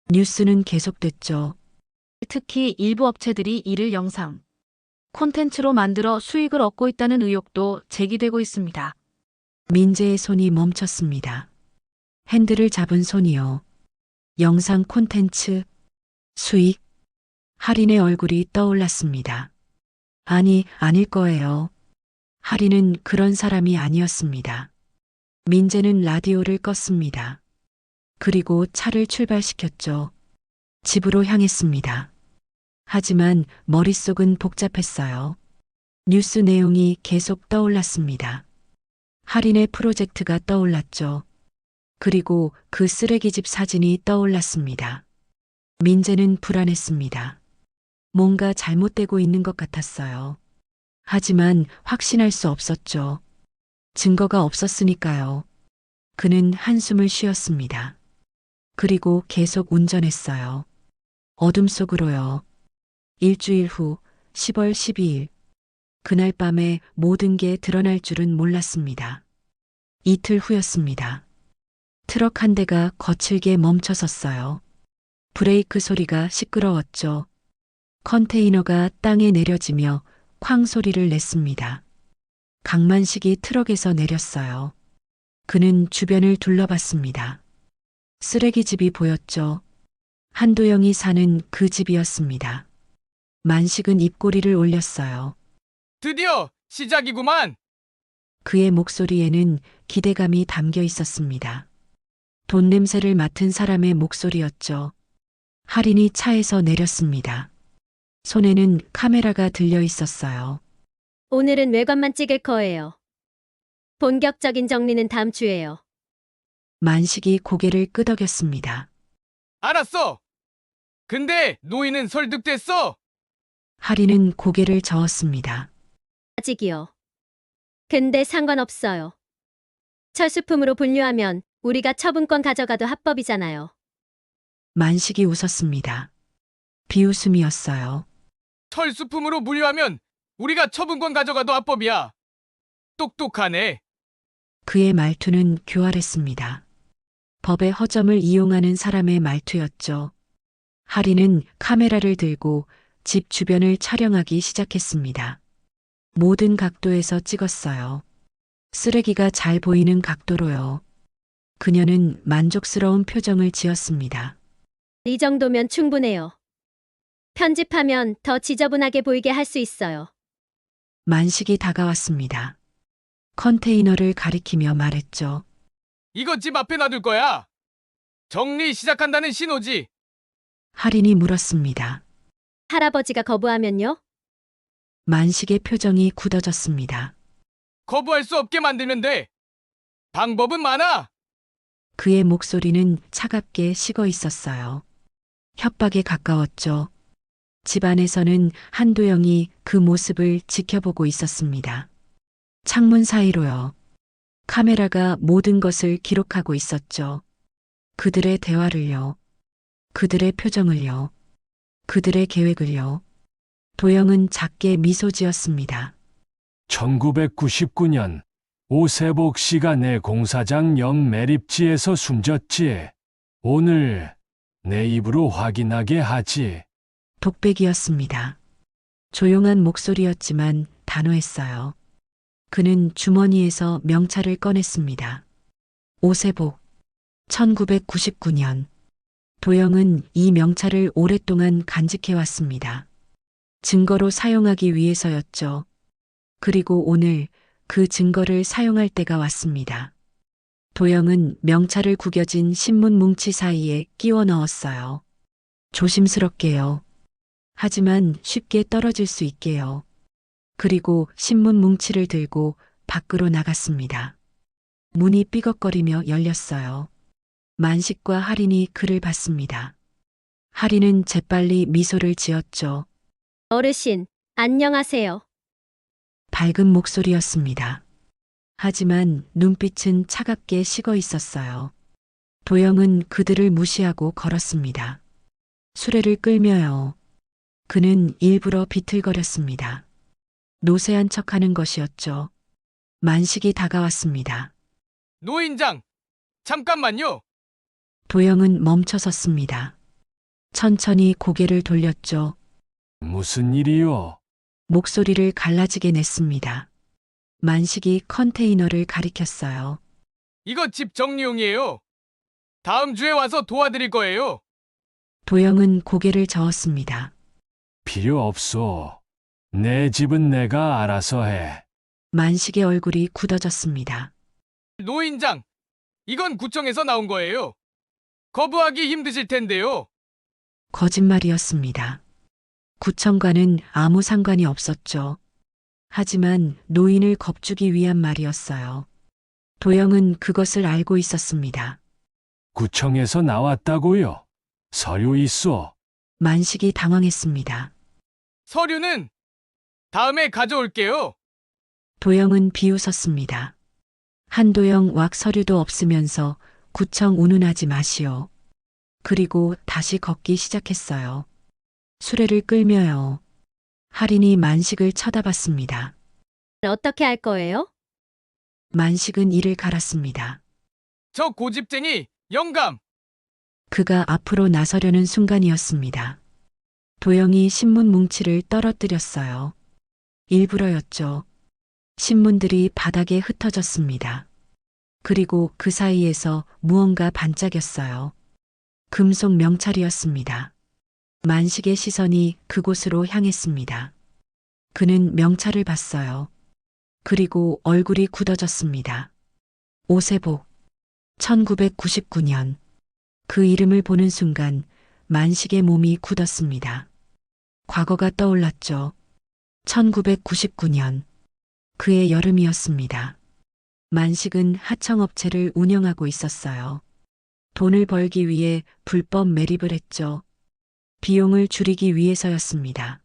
뉴스는 계속됐죠. 특히 일부 업체들이 이를 영상, 콘텐츠로 만들어 수익을 얻고 있다는 의혹도 제기되고 있습니다. 민재의 손이 멈췄습니다. 핸들을 잡은 손이요. 영상 콘텐츠, 수익, 할인의 얼굴이 떠올랐습니다. 아니, 아닐 거예요. 할인은 그런 사람이 아니었습니다. 민재는 라디오를 껐습니다. 그리고 차를 출발시켰죠. 집으로 향했습니다. 하지만 머릿속은 복잡했어요. 뉴스 내용이 계속 떠올랐습니다. 할인의 프로젝트가 떠올랐죠. 그리고 그 쓰레기집 사진이 떠올랐습니다. 민재는 불안했습니다. 뭔가 잘못되고 있는 것 같았어요. 하지만 확신할 수 없었죠. 증거가 없었으니까요. 그는 한숨을 쉬었습니다. 그리고 계속 운전했어요. 어둠 속으로요. 일주일 후 10월 12일. 그날 밤에 모든 게 드러날 줄은 몰랐습니다. 이틀 후였습니다. 트럭 한 대가 거칠게 멈춰섰어요. 브레이크 소리가 시끄러웠죠. 컨테이너가 땅에 내려지며 쾅 소리를 냈습니다. 강만식이 트럭에서 내렸어요. 그는 주변을 둘러봤습니다. 쓰레기집이 보였죠. 한도영이 사는 그 집이었습니다. 만식은 입꼬리를 올렸어요. 드디어 시작이구만. 그의 목소리에는 기대감이 담겨 있었습니다. 돈 냄새를 맡은 사람의 목소리였죠. 할인이 차에서 내렸습니다. 손에는 카메라가 들려 있었어요. 오늘은 외관만 찍을 거예요. 본격적인 정리는 다음 주에요. 만식이 고개를 끄덕였습니다. 알았어. 근데 노인은 설득됐어. 할인은 고개를 저었습니다. 아직이요. 근데 상관없어요. 철수품으로 분류하면 우리가 처분권 가져가도 합법이잖아요. 만식이 웃었습니다. 비웃음이었어요. 철수품으로 분류하면 우리가 처분권 가져가도 합법이야. 똑똑하네. 그의 말투는 교활했습니다. 법의 허점을 이용하는 사람의 말투였죠. 할인은 카메라를 들고 집 주변을 촬영하기 시작했습니다. 모든 각도에서 찍었어요. 쓰레기가 잘 보이는 각도로요. 그녀는 만족스러운 표정을 지었습니다. 이 정도면 충분해요. 편집하면 더 지저분하게 보이게 할 수 있어요. 만식이 다가왔습니다. 컨테이너를 가리키며 말했죠. 이거 집 앞에 놔둘 거야. 정리 시작한다는 신호지. 할인이 물었습니다. 할아버지가 거부하면요? 만식의 표정이 굳어졌습니다. 거부할 수 없게 만들면 돼. 방법은 많아. 그의 목소리는 차갑게 식어 있었어요. 협박에 가까웠죠. 집안에서는 한도영이 그 모습을 지켜보고 있었습니다. 창문 사이로요. 카메라가 모든 것을 기록하고 있었죠. 그들의 대화를요. 그들의 표정을요. 그들의 계획을요. 도영은 작게 미소 지었습니다. 1999년 오세복 씨가 내 공사장 옆 매립지에서 숨졌지. 오늘 내 입으로 확인하게 하지. 독백이었습니다. 조용한 목소리였지만 단호했어요. 그는 주머니에서 명찰을 꺼냈습니다. 오세복, 1999년. 도영은 이 명찰을 오랫동안 간직해왔습니다. 증거로 사용하기 위해서였죠. 그리고 오늘 그 증거를 사용할 때가 왔습니다. 도영은 명찰을 구겨진 신문 뭉치 사이에 끼워 넣었어요. 조심스럽게요. 하지만 쉽게 떨어질 수 있게요. 그리고 신문 뭉치를 들고 밖으로 나갔습니다. 문이 삐걱거리며 열렸어요. 만식과 할인이 그를 봤습니다. 할인은 재빨리 미소를 지었죠. 어르신, 안녕하세요. 밝은 목소리였습니다. 하지만 눈빛은 차갑게 식어 있었어요. 도영은 그들을 무시하고 걸었습니다. 수레를 끌며요. 그는 일부러 비틀거렸습니다. 노쇠한 척하는 것이었죠. 만식이 다가왔습니다. 노인장, 잠깐만요. 도영은 멈춰섰습니다. 천천히 고개를 돌렸죠. 무슨 일이요? 목소리를 갈라지게 냈습니다. 만식이 컨테이너를 가리켰어요. 이거 집 정리용이에요. 다음 주에 와서 도와드릴 거예요. 도영은 고개를 저었습니다. 필요 없소. 내 집은 내가 알아서 해. 만식의 얼굴이 굳어졌습니다. 노인장, 이건 구청에서 나온 거예요. 거부하기 힘드실 텐데요. 거짓말이었습니다. 구청과는 아무 상관이 없었죠. 하지만 노인을 겁주기 위한 말이었어요. 도영은 그것을 알고 있었습니다. 구청에서 나왔다고요? 서류 있소? 만식이 당황했습니다. 서류는 다음에 가져올게요. 도영은 비웃었습니다. 한도영 왁 서류도 없으면서 구청 운운하지 마시오. 그리고 다시 걷기 시작했어요. 수레를 끌며요. 할인이 만식을 쳐다봤습니다. 어떻게 할 거예요? 만식은 이를 갈았습니다. 저 고집쟁이 영감. 그가 앞으로 나서려는 순간이었습니다. 도영이 신문 뭉치를 떨어뜨렸어요. 일부러였죠. 신문들이 바닥에 흩어졌습니다. 그리고 그 사이에서 무언가 반짝였어요. 금속 명찰이었습니다. 만식의 시선이 그곳으로 향했습니다. 그는 명찰을 봤어요. 그리고 얼굴이 굳어졌습니다. 오세복. 1999년. 그 이름을 보는 순간 만식의 몸이 굳었습니다. 과거가 떠올랐죠. 1999년. 그의 여름이었습니다. 만식은 하청업체를 운영하고 있었어요. 돈을 벌기 위해 불법 매립을 했죠. 비용을 줄이기 위해서였습니다.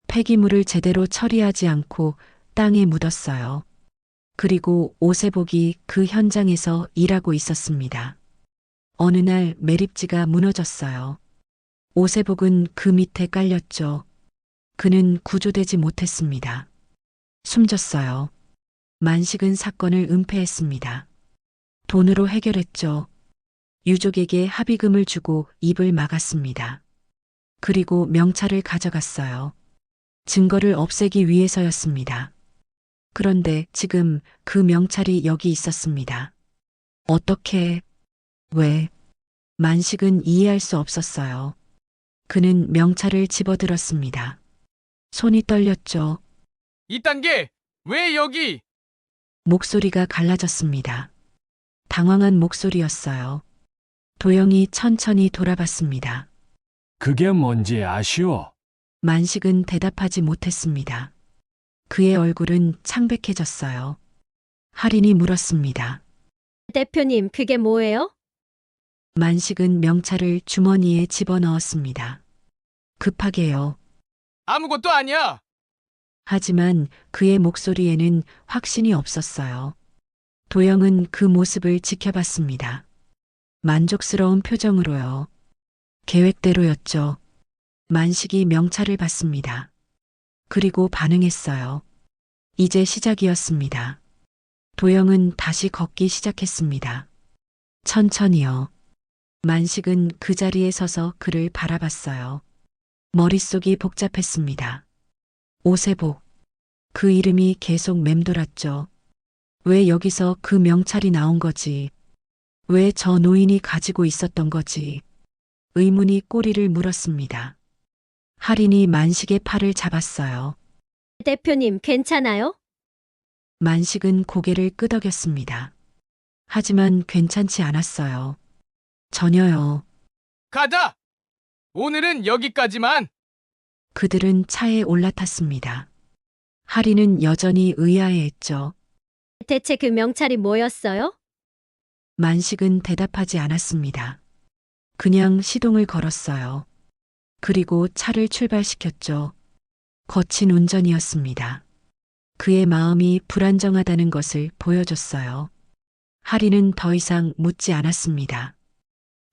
폐기물을 제대로 처리하지 않고 땅에 묻었어요. 그리고 오세복이 그 현장에서 일하고 있었습니다. 어느 날 매립지가 무너졌어요. 오세복은 그 밑에 깔렸죠. 그는 구조되지 못했습니다. 숨졌어요. 만식은 사건을 은폐했습니다. 돈으로 해결했죠. 유족에게 합의금을 주고 입을 막았습니다. 그리고 명찰을 가져갔어요. 증거를 없애기 위해서였습니다. 그런데 지금 그 명찰이 여기 있었습니다. 어떻게, 왜? 만식은 이해할 수 없었어요. 그는 명찰을 집어들었습니다. 손이 떨렸죠. 이딴 게 왜 여기? 목소리가 갈라졌습니다. 당황한 목소리였어요. 도영이 천천히 돌아봤습니다. 그게 뭔지 아시오? 만식은 대답하지 못했습니다. 그의 얼굴은 창백해졌어요. 할인이 물었습니다. 대표님, 그게 뭐예요? 만식은 명찰을 주머니에 집어넣었습니다. 급하게요. 아무것도 아니야. 하지만 그의 목소리에는 확신이 없었어요. 도영은 그 모습을 지켜봤습니다. 만족스러운 표정으로요. 계획대로였죠. 만식이 명찰을 받습니다. 그리고 반응했어요. 이제 시작이었습니다. 도영은 다시 걷기 시작했습니다. 천천히요. 만식은 그 자리에 서서 그를 바라봤어요. 머릿속이 복잡했습니다. 오세복. 그 이름이 계속 맴돌았죠. 왜 여기서 그 명찰이 나온 거지? 왜 저 노인이 가지고 있었던 거지? 의문이 꼬리를 물었습니다. 할인이 만식의 팔을 잡았어요. 대표님, 괜찮아요? 만식은 고개를 끄덕였습니다. 하지만 괜찮지 않았어요. 전혀요. 가자. 오늘은 여기까지만. 그들은 차에 올라탔습니다. 할인은 여전히 의아해했죠. 대체 그 명찰이 뭐였어요? 만식은 대답하지 않았습니다. 그냥 시동을 걸었어요. 그리고 차를 출발시켰죠. 거친 운전이었습니다. 그의 마음이 불안정하다는 것을 보여줬어요. 하리는 더 이상 묻지 않았습니다.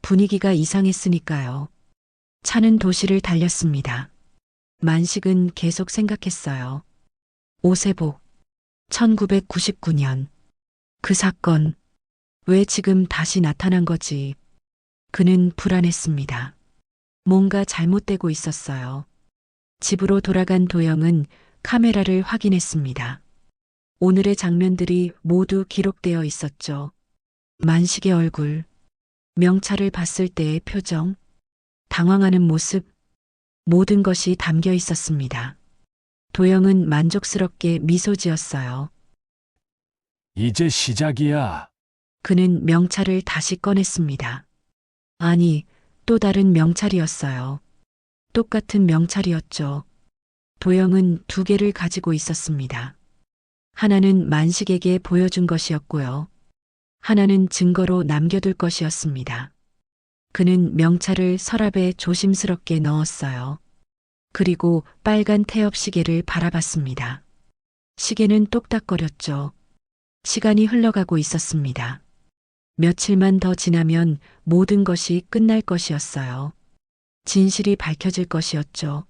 분위기가 이상했으니까요. 차는 도시를 달렸습니다. 만식은 계속 생각했어요. 오세복, 1999년. 그 사건, 왜 지금 다시 나타난 거지? 그는 불안했습니다. 뭔가 잘못되고 있었어요. 집으로 돌아간 도영은 카메라를 확인했습니다. 오늘의 장면들이 모두 기록되어 있었죠. 만식의 얼굴, 명찰을 봤을 때의 표정, 당황하는 모습, 모든 것이 담겨 있었습니다. 도영은 만족스럽게 미소 지었어요. 이제 시작이야. 그는 명찰을 다시 꺼냈습니다. 아니, 또 다른 명찰이었어요. 똑같은 명찰이었죠. 도영은 두 개를 가지고 있었습니다. 하나는 만식에게 보여준 것이었고요. 하나는 증거로 남겨둘 것이었습니다. 그는 명찰을 서랍에 조심스럽게 넣었어요. 그리고 빨간 태엽 시계를 바라봤습니다. 시계는 똑딱거렸죠. 시간이 흘러가고 있었습니다. 며칠만 더 지나면 모든 것이 끝날 것이었어요. 진실이 밝혀질 것이었죠.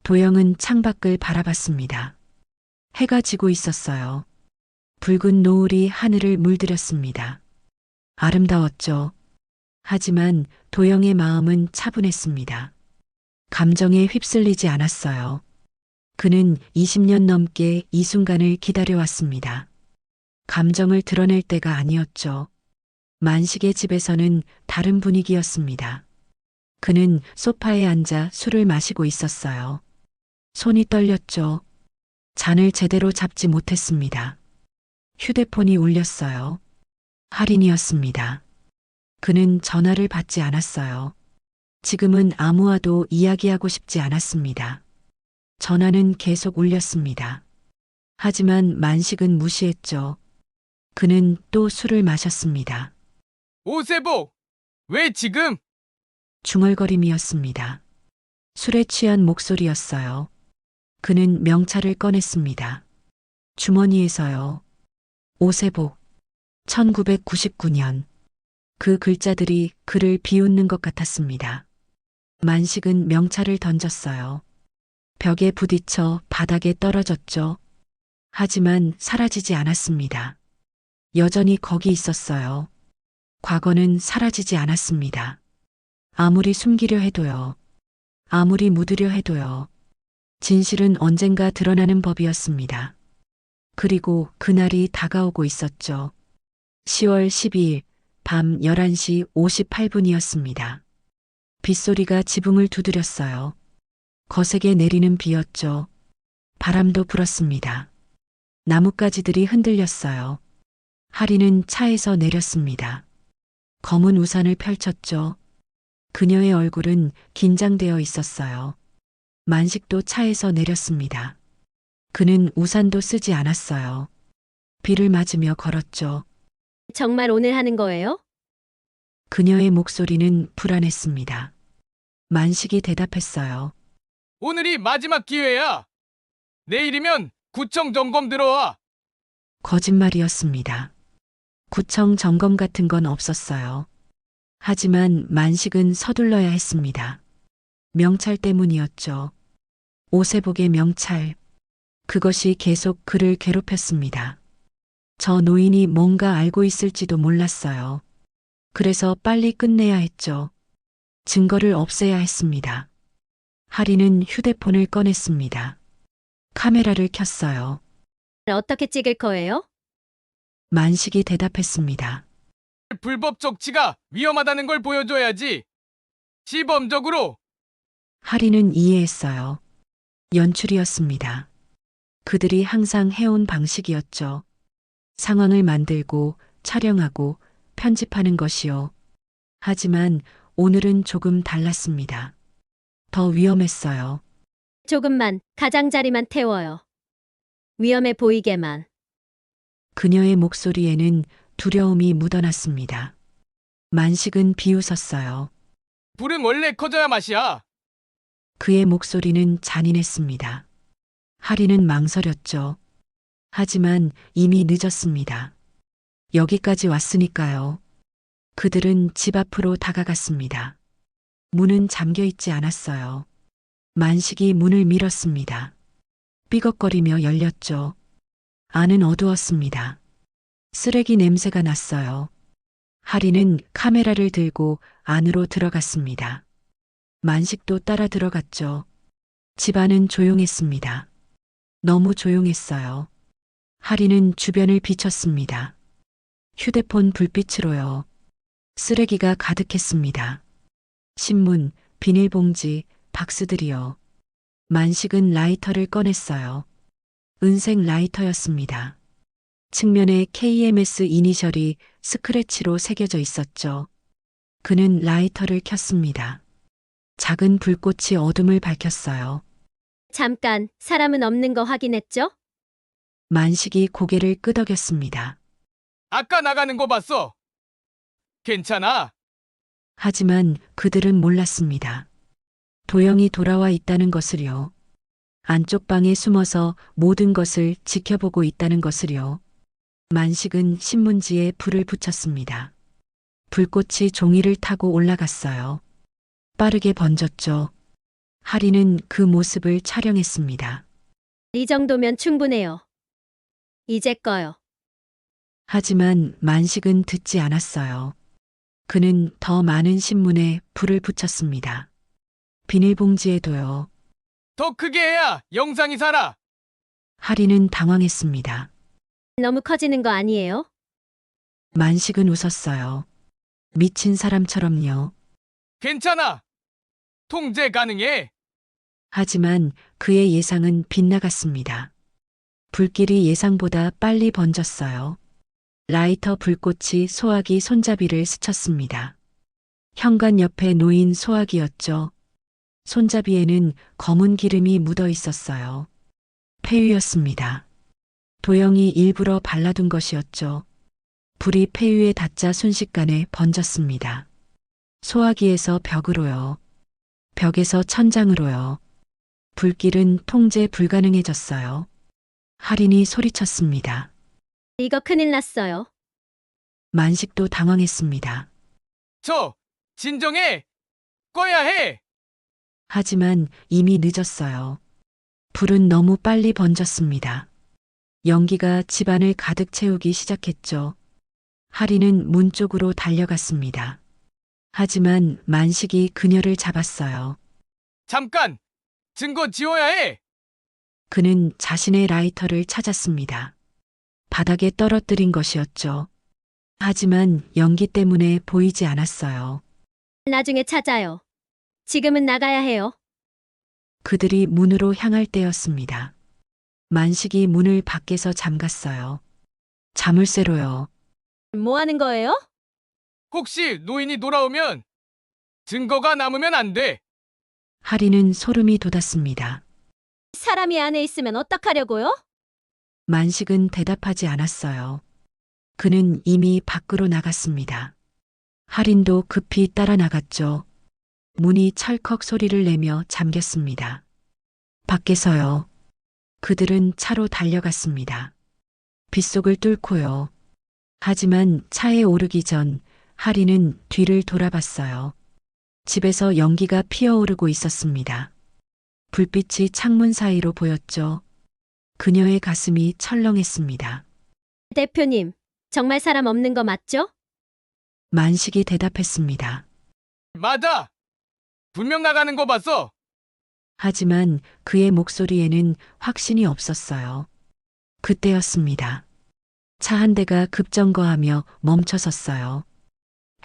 도영은 창밖을 바라봤습니다. 해가 지고 있었어요. 붉은 노을이 하늘을 물들였습니다. 아름다웠죠. 하지만 도영의 마음은 차분했습니다. 감정에 휩쓸리지 않았어요. 그는 20년 넘게 이 순간을 기다려왔습니다. 감정을 드러낼 때가 아니었죠. 만식의 집에서는 다른 분위기였습니다. 그는 소파에 앉아 술을 마시고 있었어요. 손이 떨렸죠. 잔을 제대로 잡지 못했습니다. 휴대폰이 울렸어요. 할인이었습니다. 그는 전화를 받지 않았어요. 지금은 아무와도 이야기하고 싶지 않았습니다. 전화는 계속 울렸습니다. 하지만 만식은 무시했죠. 그는 또 술을 마셨습니다. 오세복! 왜 지금? 중얼거림이었습니다. 술에 취한 목소리였어요. 그는 명찰을 꺼냈습니다. 주머니에서요. 오세복, 1999년. 그 글자들이 그를 비웃는 것 같았습니다. 만식은 명찰을 던졌어요. 벽에 부딪혀 바닥에 떨어졌죠. 하지만 사라지지 않았습니다. 여전히 거기 있었어요. 과거는 사라지지 않았습니다. 아무리 숨기려 해도요. 아무리 묻으려 해도요. 진실은 언젠가 드러나는 법이었습니다. 그리고 그날이 다가오고 있었죠. 10월 12일 밤 11시 58분이었습니다. 빗소리가 지붕을 두드렸어요. 거세게 내리는 비였죠. 바람도 불었습니다. 나뭇가지들이 흔들렸어요. 하리는 차에서 내렸습니다. 검은 우산을 펼쳤죠. 그녀의 얼굴은 긴장되어 있었어요. 만식도 차에서 내렸습니다. 그는 우산도 쓰지 않았어요. 비를 맞으며 걸었죠. 정말 오늘 하는 거예요? 그녀의 목소리는 불안했습니다. 만식이 대답했어요. 오늘이 마지막 기회야. 내일이면 구청 점검 들어와. 거짓말이었습니다. 구청 점검 같은 건 없었어요. 하지만 만식은 서둘러야 했습니다. 명찰 때문이었죠. 오세복의 명찰. 그것이 계속 그를 괴롭혔습니다. 저 노인이 뭔가 알고 있을지도 몰랐어요. 그래서 빨리 끝내야 했죠. 증거를 없애야 했습니다. 하리는 휴대폰을 꺼냈습니다. 카메라를 켰어요. 어떻게 찍을 거예요? 만식이 대답했습니다. 불법 적치가 위험하다는 걸 보여줘야지. 시범적으로. 하리는 이해했어요. 연출이었습니다. 그들이 항상 해온 방식이었죠. 상황을 만들고 촬영하고 편집하는 것이요. 하지만 오늘은 조금 달랐습니다. 더 위험했어요. 조금만, 가장자리만 태워요. 위험해 보이게만. 그녀의 목소리에는 두려움이 묻어났습니다. 만식은 비웃었어요. 불은 원래 커져야 맛이야. 그의 목소리는 잔인했습니다. 하리는 망설였죠. 하지만 이미 늦었습니다. 여기까지 왔으니까요. 그들은 집 앞으로 다가갔습니다. 문은 잠겨 있지 않았어요. 만식이 문을 밀었습니다. 삐걱거리며 열렸죠. 안은 어두웠습니다. 쓰레기 냄새가 났어요. 하리는 카메라를 들고 안으로 들어갔습니다. 만식도 따라 들어갔죠. 집안은 조용했습니다. 너무 조용했어요. 하리는 주변을 비췄습니다. 휴대폰 불빛으로요. 쓰레기가 가득했습니다. 신문, 비닐봉지, 박스들이요. 만식은 라이터를 꺼냈어요. 은색 라이터였습니다. 측면에 KMS 이니셜이 스크래치로 새겨져 있었죠. 그는 라이터를 켰습니다. 작은 불꽃이 어둠을 밝혔어요. 잠깐, 사람은 없는 거 확인했죠? 만식이 고개를 끄덕였습니다. 아까 나가는 거 봤어. 괜찮아. 하지만 그들은 몰랐습니다. 도영이 돌아와 있다는 것을요. 안쪽 방에 숨어서 모든 것을 지켜보고 있다는 것을요. 만식은 신문지에 불을 붙였습니다. 불꽃이 종이를 타고 올라갔어요. 빠르게 번졌죠. 하리는 그 모습을 촬영했습니다. 이 정도면 충분해요. 이제 꺼요. 하지만 만식은 듣지 않았어요. 그는 더 많은 신문에 불을 붙였습니다. 비닐봉지에도요. 더 크게 해야 영상이 살아. 하리는 당황했습니다. 너무 커지는 거 아니에요? 만식은 웃었어요. 미친 사람처럼요. 괜찮아. 통제 가능해. 하지만 그의 예상은 빗나갔습니다. 불길이 예상보다 빨리 번졌어요. 라이터 불꽃이 소화기 손잡이를 스쳤습니다. 현관 옆에 놓인 소화기였죠. 손잡이에는 검은 기름이 묻어 있었어요. 폐유였습니다. 도영이 일부러 발라둔 것이었죠. 불이 폐유에 닿자 순식간에 번졌습니다. 소화기에서 벽으로요. 벽에서 천장으로요. 불길은 통제 불가능해졌어요. 할인이 소리쳤습니다. 이거 큰일 났어요. 만식도 당황했습니다. 진정해. 꺼야 해. 하지만 이미 늦었어요. 불은 너무 빨리 번졌습니다. 연기가 집안을 가득 채우기 시작했죠. 하리는 문 쪽으로 달려갔습니다. 하지만 만식이 그녀를 잡았어요. 잠깐. 증거 지워야 해. 그는 자신의 라이터를 찾았습니다. 바닥에 떨어뜨린 것이었죠. 하지만 연기 때문에 보이지 않았어요. 나중에 찾아요. 지금은 나가야 해요. 그들이 문으로 향할 때였습니다. 만식이 문을 밖에서 잠갔어요. 자물쇠로요. 뭐 하는 거예요? 혹시 노인이 돌아오면 증거가 남으면 안 돼. 하리는 소름이 돋았습니다. 사람이 안에 있으면 어떡하려고요? 만식은 대답하지 않았어요. 그는 이미 밖으로 나갔습니다. 할인도 급히 따라 나갔죠. 문이 철컥 소리를 내며 잠겼습니다. 밖에서요. 그들은 차로 달려갔습니다. 빗속을 뚫고요. 하지만 차에 오르기 전 할인은 뒤를 돌아봤어요. 집에서 연기가 피어오르고 있었습니다. 불빛이 창문 사이로 보였죠. 그녀의 가슴이 철렁했습니다. 대표님, 정말 사람 없는 거 맞죠? 만식이 대답했습니다. 맞아. 분명 나가는 거 봤어. 하지만 그의 목소리에는 확신이 없었어요. 그때였습니다. 차 한 대가 급정거하며 멈춰섰어요.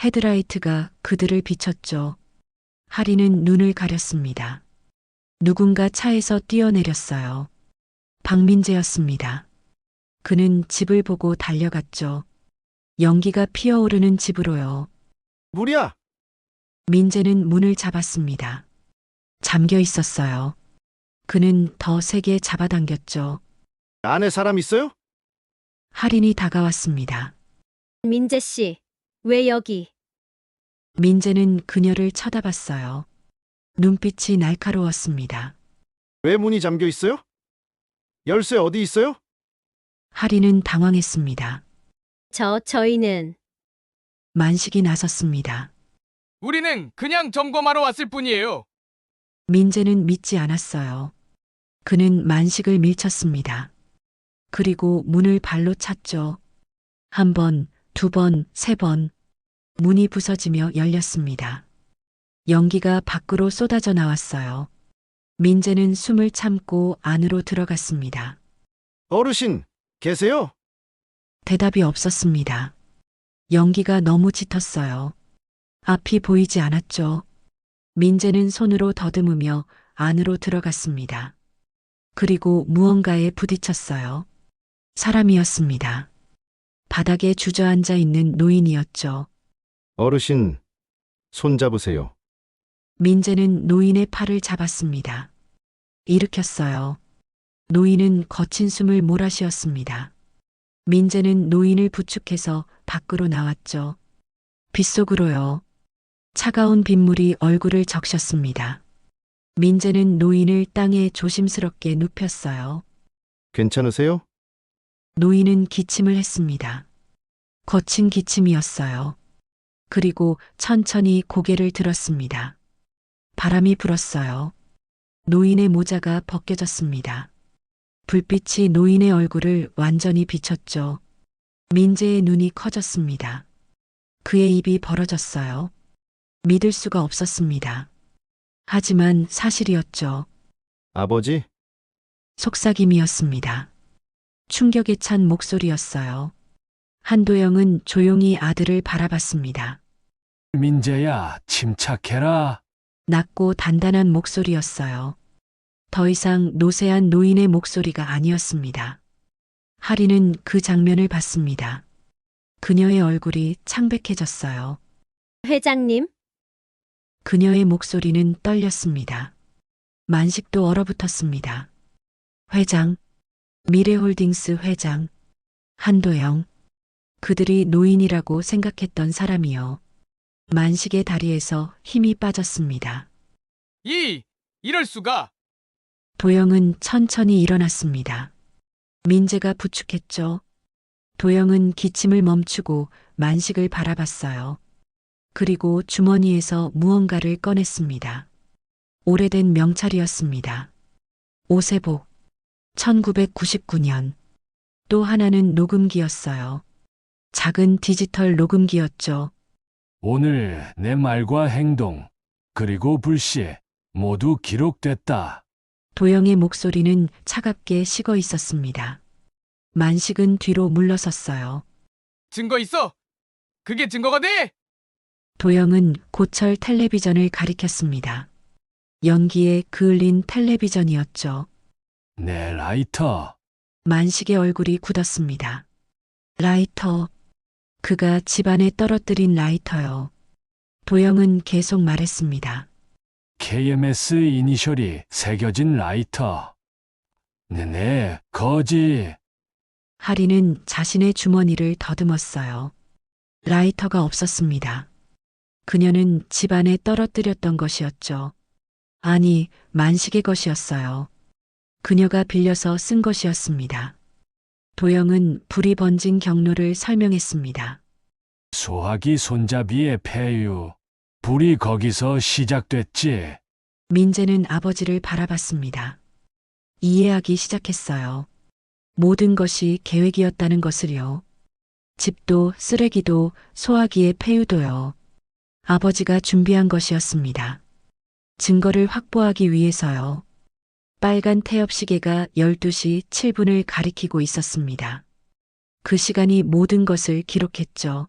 헤드라이트가 그들을 비췄죠. 하리는 눈을 가렸습니다. 누군가 차에서 뛰어내렸어요. 박민재였습니다. 그는 집을 보고 달려갔죠. 연기가 피어오르는 집으로요. 물이야. 민재는 문을 잡았습니다. 잠겨 있었어요. 그는 더 세게 잡아당겼죠. 안에 사람 있어요? 할인이 다가왔습니다. 민재 씨, 왜 여기? 민재는 그녀를 쳐다봤어요. 눈빛이 날카로웠습니다. 왜 문이 잠겨 있어요? 열쇠 어디 있어요? 할인은 당황했습니다. 저희는 만식이 나섰습니다. 우리는 그냥 점검하러 왔을 뿐이에요. 민재는 믿지 않았어요. 그는 만식을 밀쳤습니다. 그리고 문을 발로 찼죠. 한 번, 두 번, 세 번. 문이 부서지며 열렸습니다. 연기가 밖으로 쏟아져 나왔어요. 민재는 숨을 참고 안으로 들어갔습니다. 어르신, 계세요? 대답이 없었습니다. 연기가 너무 짙었어요. 앞이 보이지 않았죠. 민재는 손으로 더듬으며 안으로 들어갔습니다. 그리고 무언가에 부딪혔어요. 사람이었습니다. 바닥에 주저앉아 있는 노인이었죠. 어르신, 손 잡으세요. 민재는 노인의 팔을 잡았습니다. 일으켰어요. 노인은 거친 숨을 몰아쉬었습니다. 민재는 노인을 부축해서 밖으로 나왔죠. 빗속으로요. 차가운 빗물이 얼굴을 적셨습니다. 민재는 노인을 땅에 조심스럽게 눕혔어요. 괜찮으세요? 노인은 기침을 했습니다. 거친 기침이었어요. 그리고 천천히 고개를 들었습니다. 바람이 불었어요. 노인의 모자가 벗겨졌습니다. 불빛이 노인의 얼굴을 완전히 비췄죠. 민재의 눈이 커졌습니다. 그의 입이 벌어졌어요. 믿을 수가 없었습니다. 하지만 사실이었죠. 아버지? 속삭임이었습니다. 충격에 찬 목소리였어요. 한도영은 조용히 아들을 바라봤습니다. 민재야, 침착해라. 낮고 단단한 목소리였어요. 더 이상 노쇠한 노인의 목소리가 아니었습니다. 하리는 그 장면을 봤습니다. 그녀의 얼굴이 창백해졌어요. 회장님? 그녀의 목소리는 떨렸습니다. 만식도 얼어붙었습니다. 회장, 미래홀딩스 회장, 한도영, 그들이 노인이라고 생각했던 사람이요. 만식의 다리에서 힘이 빠졌습니다. 이럴 수가. 도영은 천천히 일어났습니다. 민재가 부축했죠. 도영은 기침을 멈추고 만식을 바라봤어요. 그리고 주머니에서 무언가를 꺼냈습니다. 오래된 명찰이었습니다. 오세복. 1999년. 또 하나는 녹음기였어요. 작은 디지털 녹음기였죠. 오늘 내 말과 행동, 그리고 불씨 모두 기록됐다. 도영의 목소리는 차갑게 식어 있었습니다. 만식은 뒤로 물러섰어요. 증거 있어? 그게 증거가 돼? 도영은 고철 텔레비전을 가리켰습니다. 연기에 그을린 텔레비전이었죠. 내 라이터. 만식의 얼굴이 굳었습니다. 라이터. 그가 집안에 떨어뜨린 라이터요. 도영은 계속 말했습니다. KMS 이니셜이 새겨진 라이터. 네, 거지. 하리는 자신의 주머니를 더듬었어요. 라이터가 없었습니다. 그녀는 집안에 떨어뜨렸던 것이었죠. 아니, 만식의 것이었어요. 그녀가 빌려서 쓴 것이었습니다. 도영은 불이 번진 경로를 설명했습니다. 소화기 손잡이의 폐유. 불이 거기서 시작됐지. 민재는 아버지를 바라봤습니다. 이해하기 시작했어요. 모든 것이 계획이었다는 것을요. 집도 쓰레기도 소화기의 폐유도요. 아버지가 준비한 것이었습니다. 증거를 확보하기 위해서요. 빨간 태엽 시계가 12시 7분을 가리키고 있었습니다. 그 시간이 모든 것을 기록했죠.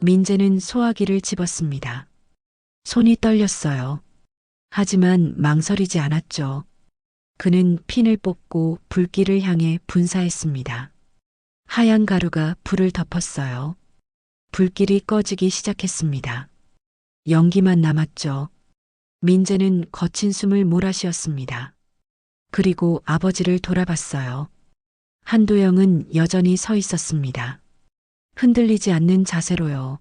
민재는 소화기를 집었습니다. 손이 떨렸어요. 하지만 망설이지 않았죠. 그는 핀을 뽑고 불길을 향해 분사했습니다. 하얀 가루가 불을 덮었어요. 불길이 꺼지기 시작했습니다. 연기만 남았죠. 민재는 거친 숨을 몰아쉬었습니다. 그리고 아버지를 돌아봤어요. 한도영은 여전히 서 있었습니다. 흔들리지 않는 자세로요.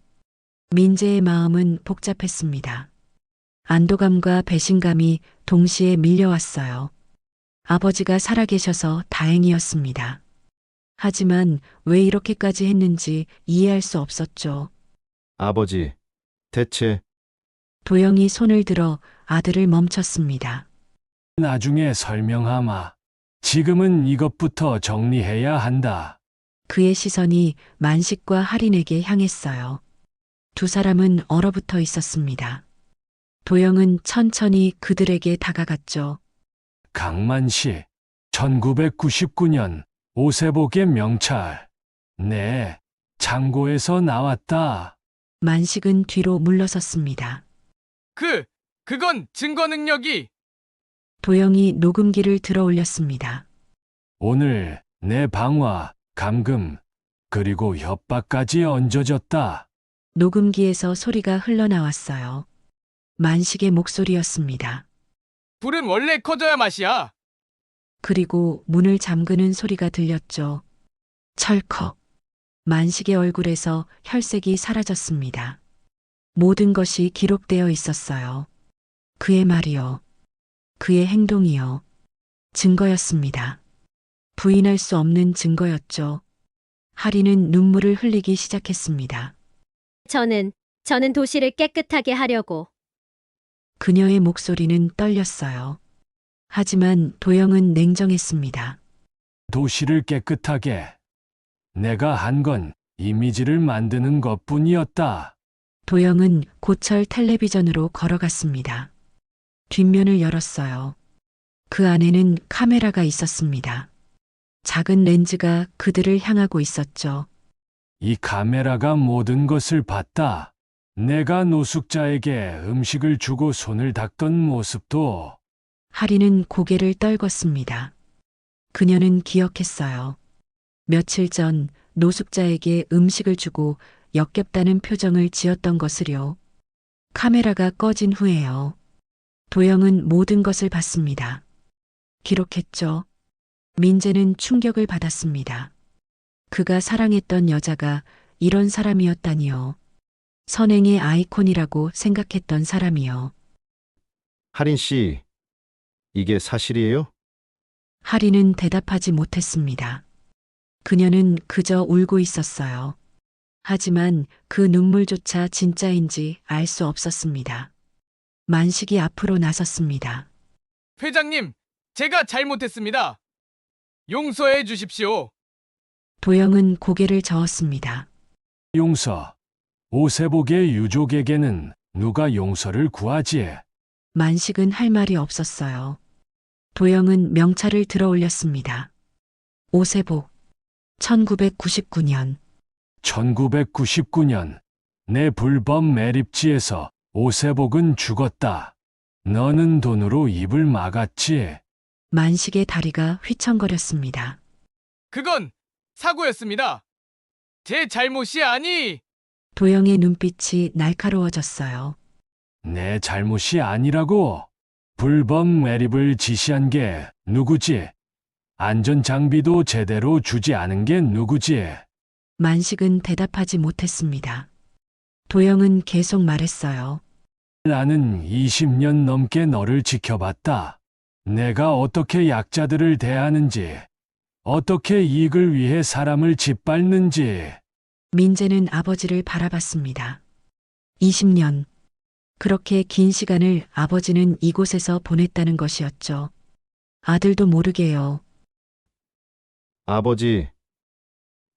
민재의 마음은 복잡했습니다. 안도감과 배신감이 동시에 밀려왔어요. 아버지가 살아계셔서 다행이었습니다. 하지만 왜 이렇게까지 했는지 이해할 수 없었죠. 아버지, 대체 도영이 손을 들어 아들을 멈췄습니다. 나중에 설명하마. 지금은 이것부터 정리해야 한다. 그의 시선이 만식과 할인에게 향했어요. 두 사람은 얼어붙어 있었습니다. 도영은 천천히 그들에게 다가갔죠. 강만시, 1999년 오세복의 명찰. 네, 창고에서 나왔다. 만식은 뒤로 물러섰습니다. 그건 증거 능력이. 도영이 녹음기를 들어 올렸습니다. 오늘 내 방화, 감금, 그리고 협박까지 얹어졌다. 녹음기에서 소리가 흘러나왔어요. 만식의 목소리였습니다. 불은 원래 커져야 맛이야. 그리고 문을 잠그는 소리가 들렸죠. 철컥. 만식의 얼굴에서 혈색이 사라졌습니다. 모든 것이 기록되어 있었어요. 그의 말이요. 그의 행동이요. 증거였습니다. 부인할 수 없는 증거였죠. 하리는 눈물을 흘리기 시작했습니다. 저는 도시를 깨끗하게 하려고. 그녀의 목소리는 떨렸어요. 하지만 도영은 냉정했습니다. 도시를 깨끗하게. 내가 한 건 이미지를 만드는 것뿐이었다. 도영은 고철 텔레비전으로 걸어갔습니다. 뒷면을 열었어요. 그 안에는 카메라가 있었습니다. 작은 렌즈가 그들을 향하고 있었죠. 이 카메라가 모든 것을 봤다. 내가 노숙자에게 음식을 주고 손을 닦던 모습도. 하리는 고개를 떨궜습니다. 그녀는 기억했어요. 며칠 전 노숙자에게 음식을 주고 역겹다는 표정을 지었던 것을요. 카메라가 꺼진 후에요. 도영은 모든 것을 봤습니다. 기록했죠. 민재는 충격을 받았습니다. 그가 사랑했던 여자가 이런 사람이었다니요. 선행의 아이콘이라고 생각했던 사람이요. 할인 씨, 이게 사실이에요? 하리는 대답하지 못했습니다. 그녀는 그저 울고 있었어요. 하지만 그 눈물조차 진짜인지 알 수 없었습니다. 만식이 앞으로 나섰습니다. 회장님, 제가 잘못했습니다. 용서해 주십시오. 도영은 고개를 저었습니다. 용서. 오세복의 유족에게는 누가 용서를 구하지? 만식은 할 말이 없었어요. 도영은 명찰을 들어 올렸습니다. 오세복. 1999년. 1999년 내 불법 매립지에서 오세복은 죽었다. 너는 돈으로 입을 막았지. 만식의 다리가 휘청거렸습니다. 그건 사고였습니다. 제 잘못이 아니. 도영의 눈빛이 날카로워졌어요. 내 잘못이 아니라고. 불법 매립을 지시한 게 누구지? 안전장비도 제대로 주지 않은 게 누구지? 만식은 대답하지 못했습니다. 도영은 계속 말했어요. 나는 20년 넘게 너를 지켜봤다. 내가 어떻게 약자들을 대하는지, 어떻게 이익을 위해 사람을 짓밟는지. 민재는 아버지를 바라봤습니다. 20년. 그렇게 긴 시간을 아버지는 이곳에서 보냈다는 것이었죠. 아들도 모르게요. 아버지,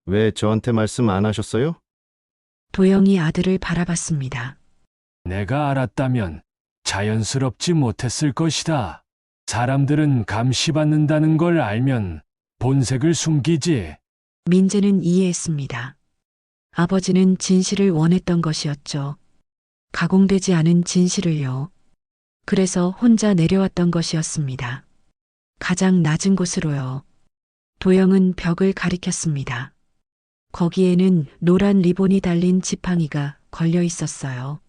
왜 저한테 말씀 안 하셨어요? 도영이 아들을 바라봤습니다. 내가 알았다면 자연스럽지 못했을 것이다. 사람들은 감시받는다는 걸 알면 본색을 숨기지. 민재는 이해했습니다. 아버지는 진실을 원했던 것이었죠. 가공되지 않은 진실을요. 그래서 혼자 내려왔던 것이었습니다. 가장 낮은 곳으로요. 도영은 벽을 가리켰습니다. 거기에는 노란 리본이 달린 지팡이가 걸려 있었어요.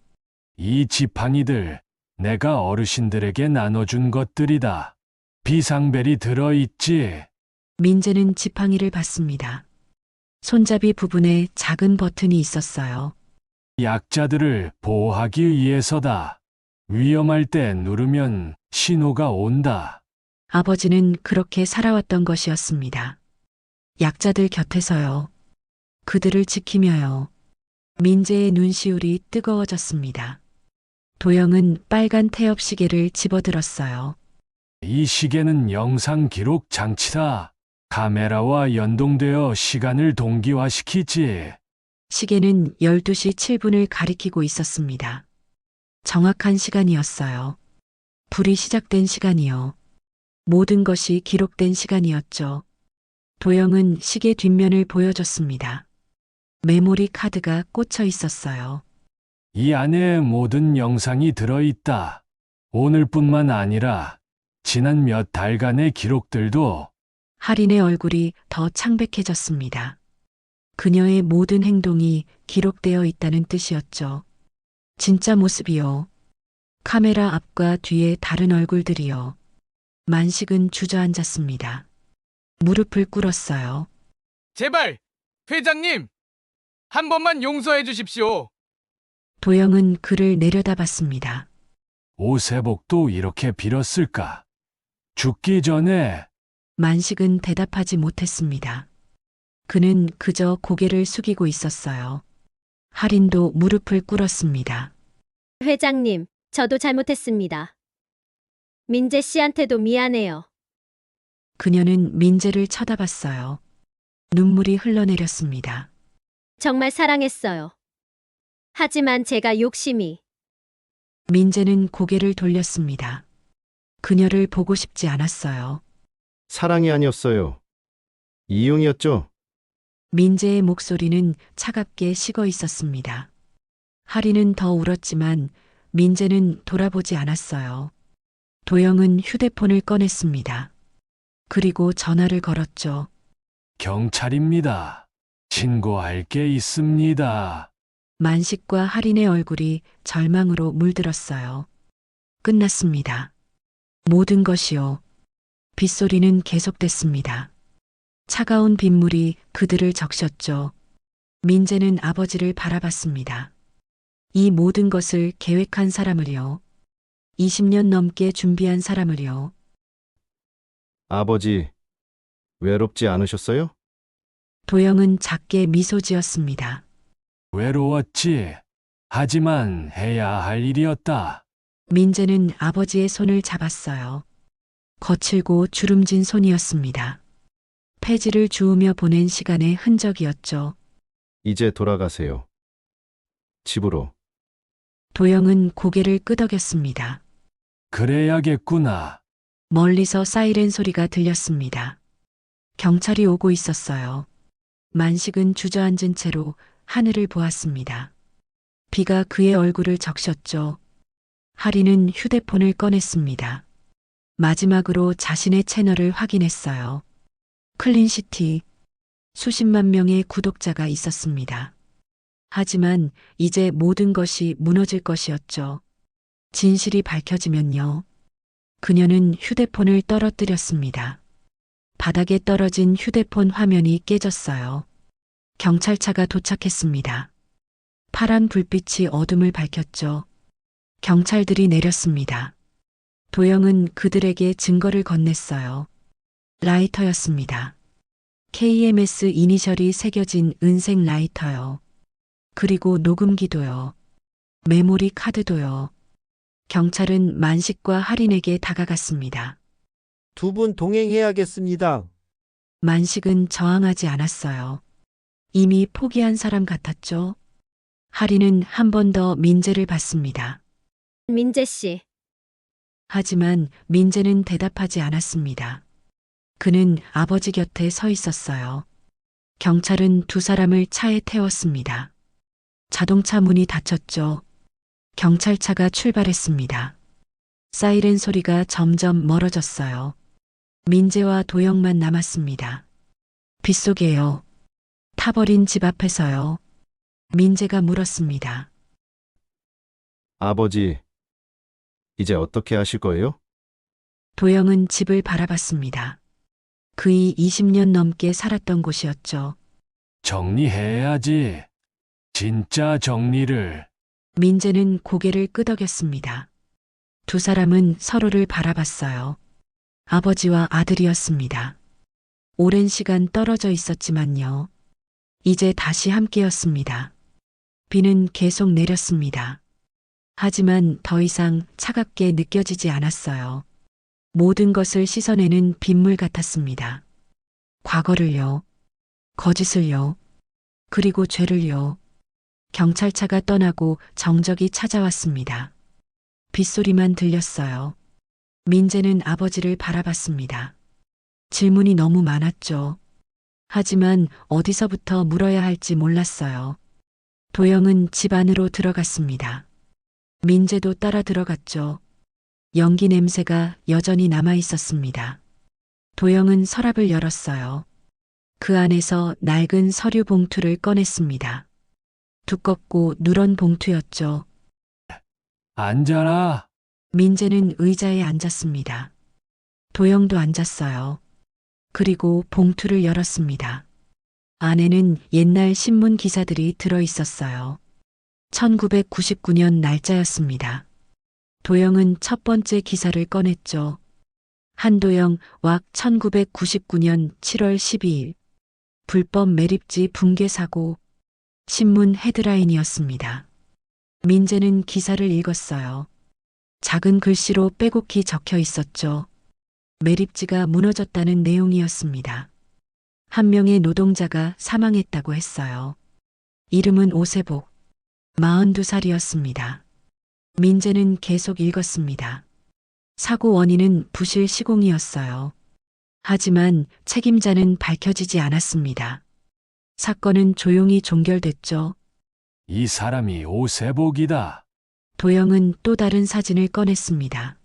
이 지팡이들 내가 어르신들에게 나눠준 것들이다. 비상벨이 들어있지. 민재는 지팡이를 받습니다. 손잡이 부분에 작은 버튼이 있었어요. 약자들을 보호하기 위해서다. 위험할 때 누르면 신호가 온다. 아버지는 그렇게 살아왔던 것이었습니다. 약자들 곁에서요. 그들을 지키며요. 민재의 눈시울이 뜨거워졌습니다. 도영은 빨간 태엽 시계를 집어들었어요. 이 시계는 영상 기록 장치다. 카메라와 연동되어 시간을 동기화시키지. 시계는 12시 7분을 가리키고 있었습니다. 정확한 시간이었어요. 불이 시작된 시간이요. 모든 것이 기록된 시간이었죠. 도영은 시계 뒷면을 보여줬습니다. 메모리 카드가 꽂혀 있었어요. 이 안에 모든 영상이 들어있다. 오늘뿐만 아니라 지난 몇 달간의 기록들도. 할인의 얼굴이 더 창백해졌습니다. 그녀의 모든 행동이 기록되어 있다는 뜻이었죠. 진짜 모습이요. 카메라 앞과 뒤에 다른 얼굴들이요. 만식은 주저앉았습니다. 무릎을 꿇었어요. 제발, 회장님! 한 번만 용서해 주십시오. 도영은 그를 내려다봤습니다. 오세복도 이렇게 빌었을까? 죽기 전에. 만식은 대답하지 못했습니다. 그는 그저 고개를 숙이고 있었어요. 할인도 무릎을 꿇었습니다. 회장님, 저도 잘못했습니다. 민재 씨한테도 미안해요. 그녀는 민재를 쳐다봤어요. 눈물이 흘러내렸습니다. 정말 사랑했어요. 하지만 제가 욕심이. 민재는 고개를 돌렸습니다. 그녀를 보고 싶지 않았어요. 사랑이 아니었어요. 이용이었죠? 민재의 목소리는 차갑게 식어 있었습니다. 할인은 더 울었지만 민재는 돌아보지 않았어요. 도영은 휴대폰을 꺼냈습니다. 그리고 전화를 걸었죠. 경찰입니다. 신고할 게 있습니다. 만식과 할인의 얼굴이 절망으로 물들었어요. 끝났습니다. 모든 것이요. 빗소리는 계속됐습니다. 차가운 빗물이 그들을 적셨죠. 민재는 아버지를 바라봤습니다. 이 모든 것을 계획한 사람을요. 20년 넘게 준비한 사람을요. 아버지, 외롭지 않으셨어요? 도영은 작게 미소 지었습니다. 외로웠지. 하지만 해야 할 일이었다. 민재는 아버지의 손을 잡았어요. 거칠고 주름진 손이었습니다. 폐지를 주우며 보낸 시간의 흔적이었죠. 이제 돌아가세요. 집으로. 도영은 고개를 끄덕였습니다. 그래야겠구나. 멀리서 사이렌 소리가 들렸습니다. 경찰이 오고 있었어요. 만식은 주저앉은 채로 하늘을 보았습니다. 비가 그의 얼굴을 적셨죠. 할인은 휴대폰을 꺼냈습니다. 마지막으로 자신의 채널을 확인했어요. 클린시티. 수십만 명의 구독자가 있었습니다. 하지만 이제 모든 것이 무너질 것이었죠. 진실이 밝혀지면요. 그녀는 휴대폰을 떨어뜨렸습니다. 바닥에 떨어진 휴대폰 화면이 깨졌어요. 경찰차가 도착했습니다. 파란 불빛이 어둠을 밝혔죠. 경찰들이 내렸습니다. 도영은 그들에게 증거를 건넸어요. 라이터였습니다. KMS 이니셜이 새겨진 은색 라이터요. 그리고 녹음기도요. 메모리 카드도요. 경찰은 만식과 할인에게 다가갔습니다. 두 분 동행해야겠습니다. 만식은 저항하지 않았어요. 이미 포기한 사람 같았죠. 할인은 한 번 더 민재를 봤습니다. 민재 씨, 하지만 민재는 대답하지 않았습니다. 그는 아버지 곁에 서 있었어요. 경찰은 두 사람을 차에 태웠습니다. 자동차 문이 닫혔죠. 경찰차가 출발했습니다. 사이렌 소리가 점점 멀어졌어요. 민재와 도영만 남았습니다. 빗속에요. 타버린 집 앞에서요. 민재가 물었습니다. 아버지, 이제 어떻게 하실 거예요? 도영은 집을 바라봤습니다. 그이 20년 넘게 살았던 곳이었죠. 정리해야지. 진짜 정리를. 민재는 고개를 끄덕였습니다. 두 사람은 서로를 바라봤어요. 아버지와 아들이었습니다. 오랜 시간 떨어져 있었지만요. 이제 다시 함께였습니다. 비는 계속 내렸습니다. 하지만 더 이상 차갑게 느껴지지 않았어요. 모든 것을 씻어내는 빗물 같았습니다. 과거를요. 거짓을요. 그리고 죄를요. 경찰차가 떠나고 정적이 찾아왔습니다. 빗소리만 들렸어요. 민재는 아버지를 바라봤습니다. 질문이 너무 많았죠. 하지만 어디서부터 물어야 할지 몰랐어요. 도영은 집 안으로 들어갔습니다. 민재도 따라 들어갔죠. 연기 냄새가 여전히 남아 있었습니다. 도영은 서랍을 열었어요. 그 안에서 낡은 서류 봉투를 꺼냈습니다. 두껍고 누런 봉투였죠. 앉아라. 민재는 의자에 앉았습니다. 도영도 앉았어요. 그리고 봉투를 열었습니다. 안에는 옛날 신문 기사들이 들어 있었어요. 1999년 날짜였습니다. 도영은 첫 번째 기사를 꺼냈죠. 한도영 왁 1999년 7월 12일. 불법 매립지 붕괴 사고. 신문 헤드라인이었습니다. 민재는 기사를 읽었어요. 작은 글씨로 빼곡히 적혀 있었죠. 매립지가 무너졌다는 내용이었습니다. 한 명의 노동자가 사망했다고 했어요. 이름은 오세복. 42살이었습니다. 민재는 계속 읽었습니다. 사고 원인은 부실 시공이었어요. 하지만 책임자는 밝혀지지 않았습니다. 사건은 조용히 종결됐죠. 이 사람이 오세복이다. 도영은 또 다른 사진을 꺼냈습니다.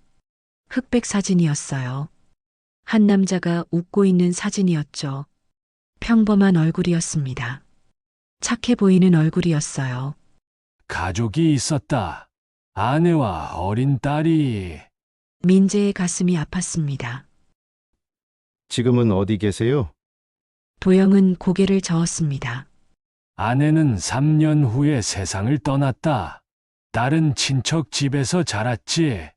흑백 사진이었어요. 한 남자가 웃고 있는 사진이었죠. 평범한 얼굴이었습니다. 착해 보이는 얼굴이었어요. 가족이 있었다. 아내와 어린 딸이. 민재의 가슴이 아팠습니다. 지금은 어디 계세요? 도영은 고개를 저었습니다. 아내는 3년 후에 세상을 떠났다. 딸은 친척 집에서 자랐지.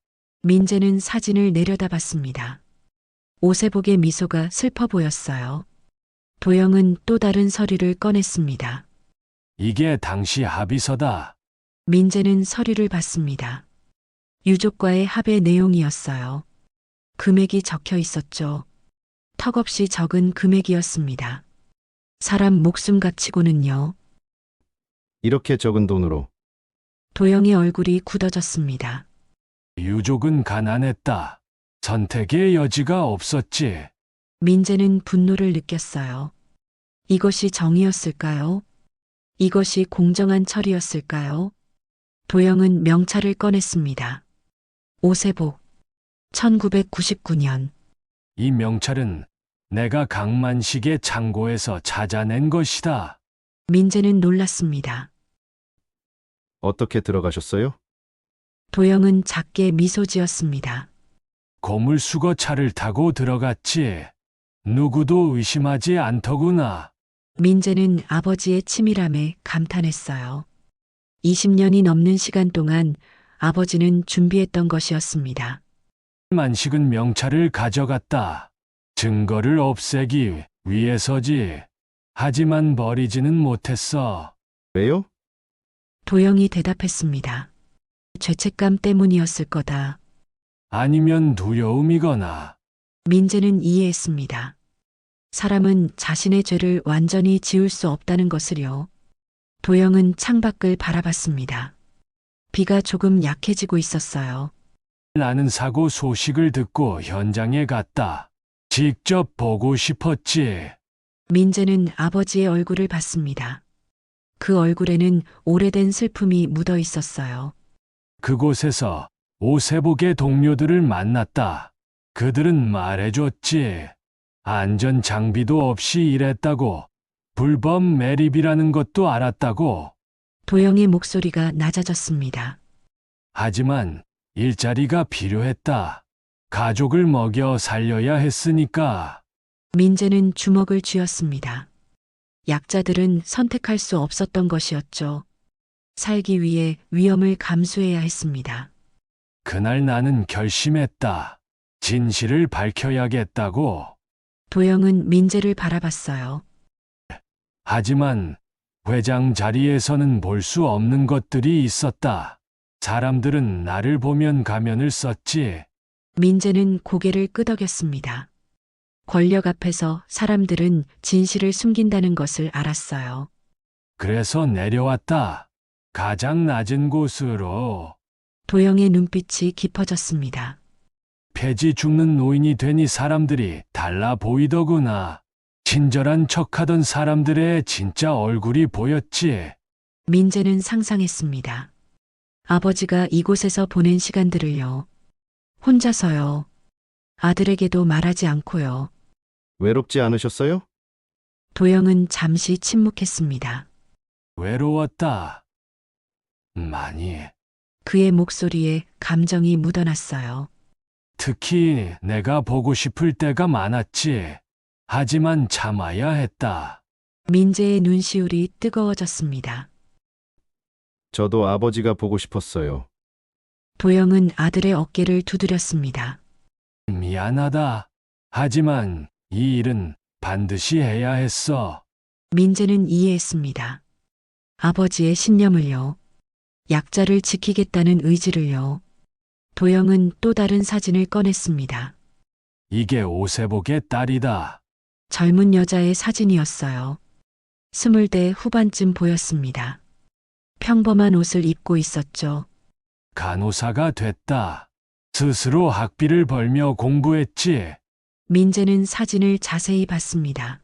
민재는 사진을 내려다봤습니다. 오세복의 미소가 슬퍼 보였어요. 도영은 또 다른 서류를 꺼냈습니다. 이게 당시 합의서다. 민재는 서류를 봤습니다. 유족과의 합의 내용이었어요. 금액이 적혀 있었죠. 턱없이 적은 금액이었습니다. 사람 목숨 값치고는요. 이렇게 적은 돈으로 도영의 얼굴이 굳어졌습니다. 유족은 가난했다. 선택의 여지가 없었지. 민재는 분노를 느꼈어요. 이것이 정의였을까요? 이것이 공정한 처리였을까요? 도영은 명찰을 꺼냈습니다. 오세복. 1999년. 이 명찰은 내가 강만식의 창고에서 찾아낸 것이다. 민재는 놀랐습니다. 어떻게 들어가셨어요? 도영은 작게 미소 지었습니다. 고물수거차를 타고 들어갔지. 누구도 의심하지 않더구나. 민재는 아버지의 치밀함에 감탄했어요. 20년이 넘는 시간 동안 아버지는 준비했던 것이었습니다. 만식은 명찰을 가져갔다. 증거를 없애기 위해서지. 하지만 버리지는 못했어. 왜요? 도영이 대답했습니다. 죄책감 때문이었을 거다. 아니면 두려움이거나. 민재는 이해했습니다. 사람은 자신의 죄를 완전히 지울 수 없다는 것을요. 도영은 창밖을 바라봤습니다. 비가 조금 약해지고 있었어요. 나는 사고 소식을 듣고 현장에 갔다. 직접 보고 싶었지. 민재는 아버지의 얼굴을 봤습니다. 그 얼굴에는 오래된 슬픔이 묻어 있었어요. 그곳에서 오세복의 동료들을 만났다. 그들은 말해줬지. 안전 장비도 없이 일했다고. 불법 매립이라는 것도 알았다고. 도영의 목소리가 낮아졌습니다. 하지만 일자리가 필요했다. 가족을 먹여 살려야 했으니까. 민재는 주먹을 쥐었습니다. 약자들은 선택할 수 없었던 것이었죠. 살기 위해 위험을 감수해야 했습니다. 그날 나는 결심했다. 진실을 밝혀야겠다고. 도영은 민재를 바라봤어요. 하지만 회장 자리에서는 볼 수 없는 것들이 있었다. 사람들은 나를 보면 가면을 썼지. 민재는 고개를 끄덕였습니다. 권력 앞에서 사람들은 진실을 숨긴다는 것을 알았어요. 그래서 내려왔다. 가장 낮은 곳으로. 도영의 눈빛이 깊어졌습니다. 폐지 죽는 노인이 되니 사람들이 달라 보이더구나. 친절한 척하던 사람들의 진짜 얼굴이 보였지. 민재는 상상했습니다. 아버지가 이곳에서 보낸 시간들을요. 혼자서요. 아들에게도 말하지 않고요. 외롭지 않으셨어요? 도영은 잠시 침묵했습니다. 외로웠다. 많이. 그의 목소리에 감정이 묻어났어요. 특히 내가 보고 싶을 때가 많았지. 하지만 참아야 했다. 민재의 눈시울이 뜨거워졌습니다. 저도 아버지가 보고 싶었어요. 도영은 아들의 어깨를 두드렸습니다. 미안하다. 하지만 이 일은 반드시 해야 했어. 민재는 이해했습니다. 아버지의 신념을요. 약자를 지키겠다는 의지를요. 도영은 또 다른 사진을 꺼냈습니다. 이게 오세복의 딸이다. 젊은 여자의 사진이었어요. 20대 후반쯤 보였습니다. 평범한 옷을 입고 있었죠. 간호사가 됐다. 스스로 학비를 벌며 공부했지. 민재는 사진을 자세히 봤습니다.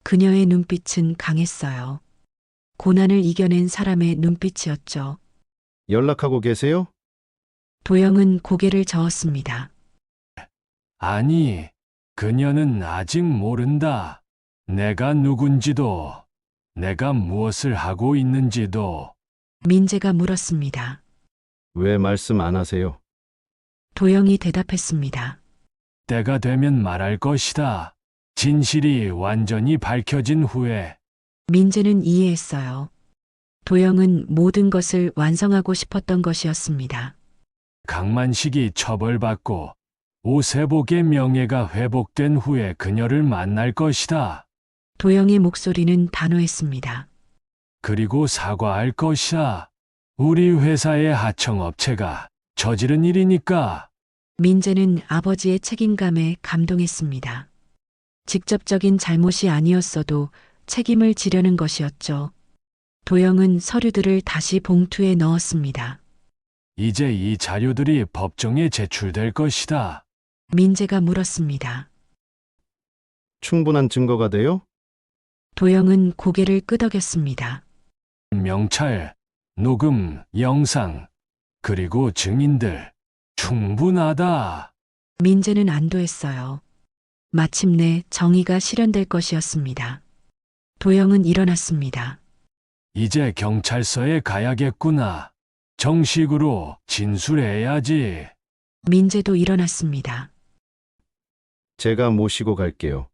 그녀의 눈빛은 강했어요. 고난을 이겨낸 사람의 눈빛이었죠. 연락하고 계세요? 도영은 고개를 저었습니다. 아니, 그녀는 아직 모른다. 내가 누군지도, 내가 무엇을 하고 있는지도. 민재가 물었습니다. 왜 말씀 안 하세요? 도영이 대답했습니다. 때가 되면 말할 것이다. 진실이 완전히 밝혀진 후에. 민재는 이해했어요. 도영은 모든 것을 완성하고 싶었던 것이었습니다. 강만식이 처벌받고 오세복의 명예가 회복된 후에 그녀를 만날 것이다. 도영의 목소리는 단호했습니다. 그리고 사과할 것이다. 우리 회사의 하청업체가 저지른 일이니까. 민재는 아버지의 책임감에 감동했습니다. 직접적인 잘못이 아니었어도 책임을 지려는 것이었죠. 도영은 서류들을 다시 봉투에 넣었습니다. 이제 이 자료들이 법정에 제출될 것이다. 민재가 물었습니다. 충분한 증거가 돼요? 도영은 고개를 끄덕였습니다. 명찰, 녹음, 영상, 그리고 증인들. 충분하다. 민재는 안도했어요. 마침내 정의가 실현될 것이었습니다. 도영은 일어났습니다. 이제 경찰서에 가야겠구나. 정식으로 진술해야지. 민재도 일어났습니다. 제가 모시고 갈게요.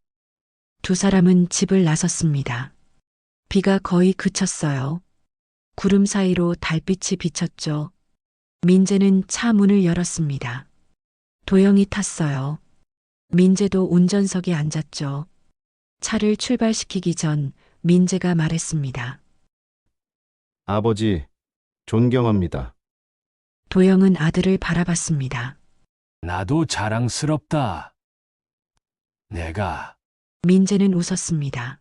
두 사람은 집을 나섰습니다. 비가 거의 그쳤어요. 구름 사이로 달빛이 비쳤죠. 민재는 차 문을 열었습니다. 도영이 탔어요. 민재도 운전석에 앉았죠. 차를 출발시키기 전 민재가 말했습니다. 아버지, 존경합니다. 도영은 아들을 바라봤습니다. 나도 자랑스럽다. 내가 민재는 웃었습니다.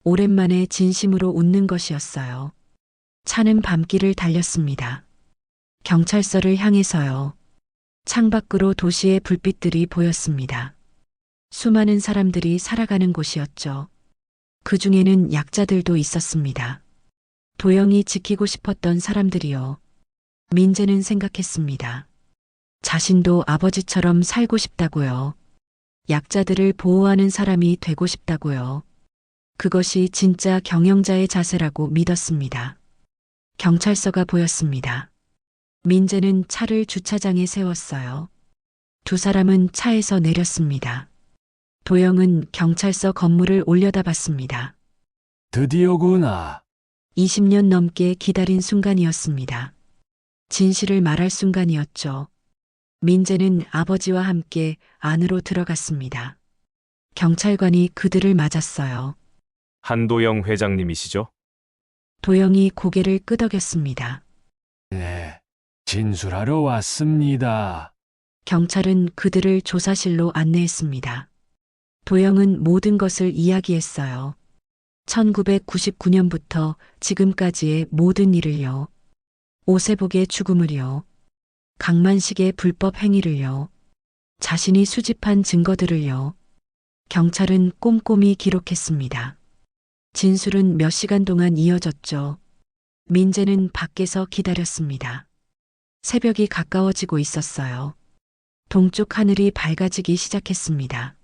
오랜만에 진심으로 웃는 것이었어요. 차는 밤길을 달렸습니다. 경찰서를 향해서요. 창밖으로 도시의 불빛들이 보였습니다. 수많은 사람들이 살아가는 곳이었죠. 그 중에는 약자들도 있었습니다. 도영이 지키고 싶었던 사람들이요. 민재는 생각했습니다. 자신도 아버지처럼 살고 싶다고요. 약자들을 보호하는 사람이 되고 싶다고요. 그것이 진짜 경영자의 자세라고 믿었습니다. 경찰서가 보였습니다. 민재는 차를 주차장에 세웠어요. 두 사람은 차에서 내렸습니다. 도영은 경찰서 건물을 올려다봤습니다. 드디어구나. 20년 넘게 기다린 순간이었습니다. 진실을 말할 순간이었죠. 민재는 아버지와 함께 안으로 들어갔습니다. 경찰관이 그들을 맞았어요. 한도영 회장님이시죠? 도영이 고개를 끄덕였습니다. 네, 진술하러 왔습니다. 경찰은 그들을 조사실로 안내했습니다. 도영은 모든 것을 이야기했어요. 1999년부터 지금까지의 모든 일을요. 오세복의 죽음을요. 강만식의 불법 행위를요. 자신이 수집한 증거들을요. 경찰은 꼼꼼히 기록했습니다. 진술은 몇 시간 동안 이어졌죠. 민재는 밖에서 기다렸습니다. 새벽이 가까워지고 있었어요. 동쪽 하늘이 밝아지기 시작했습니다.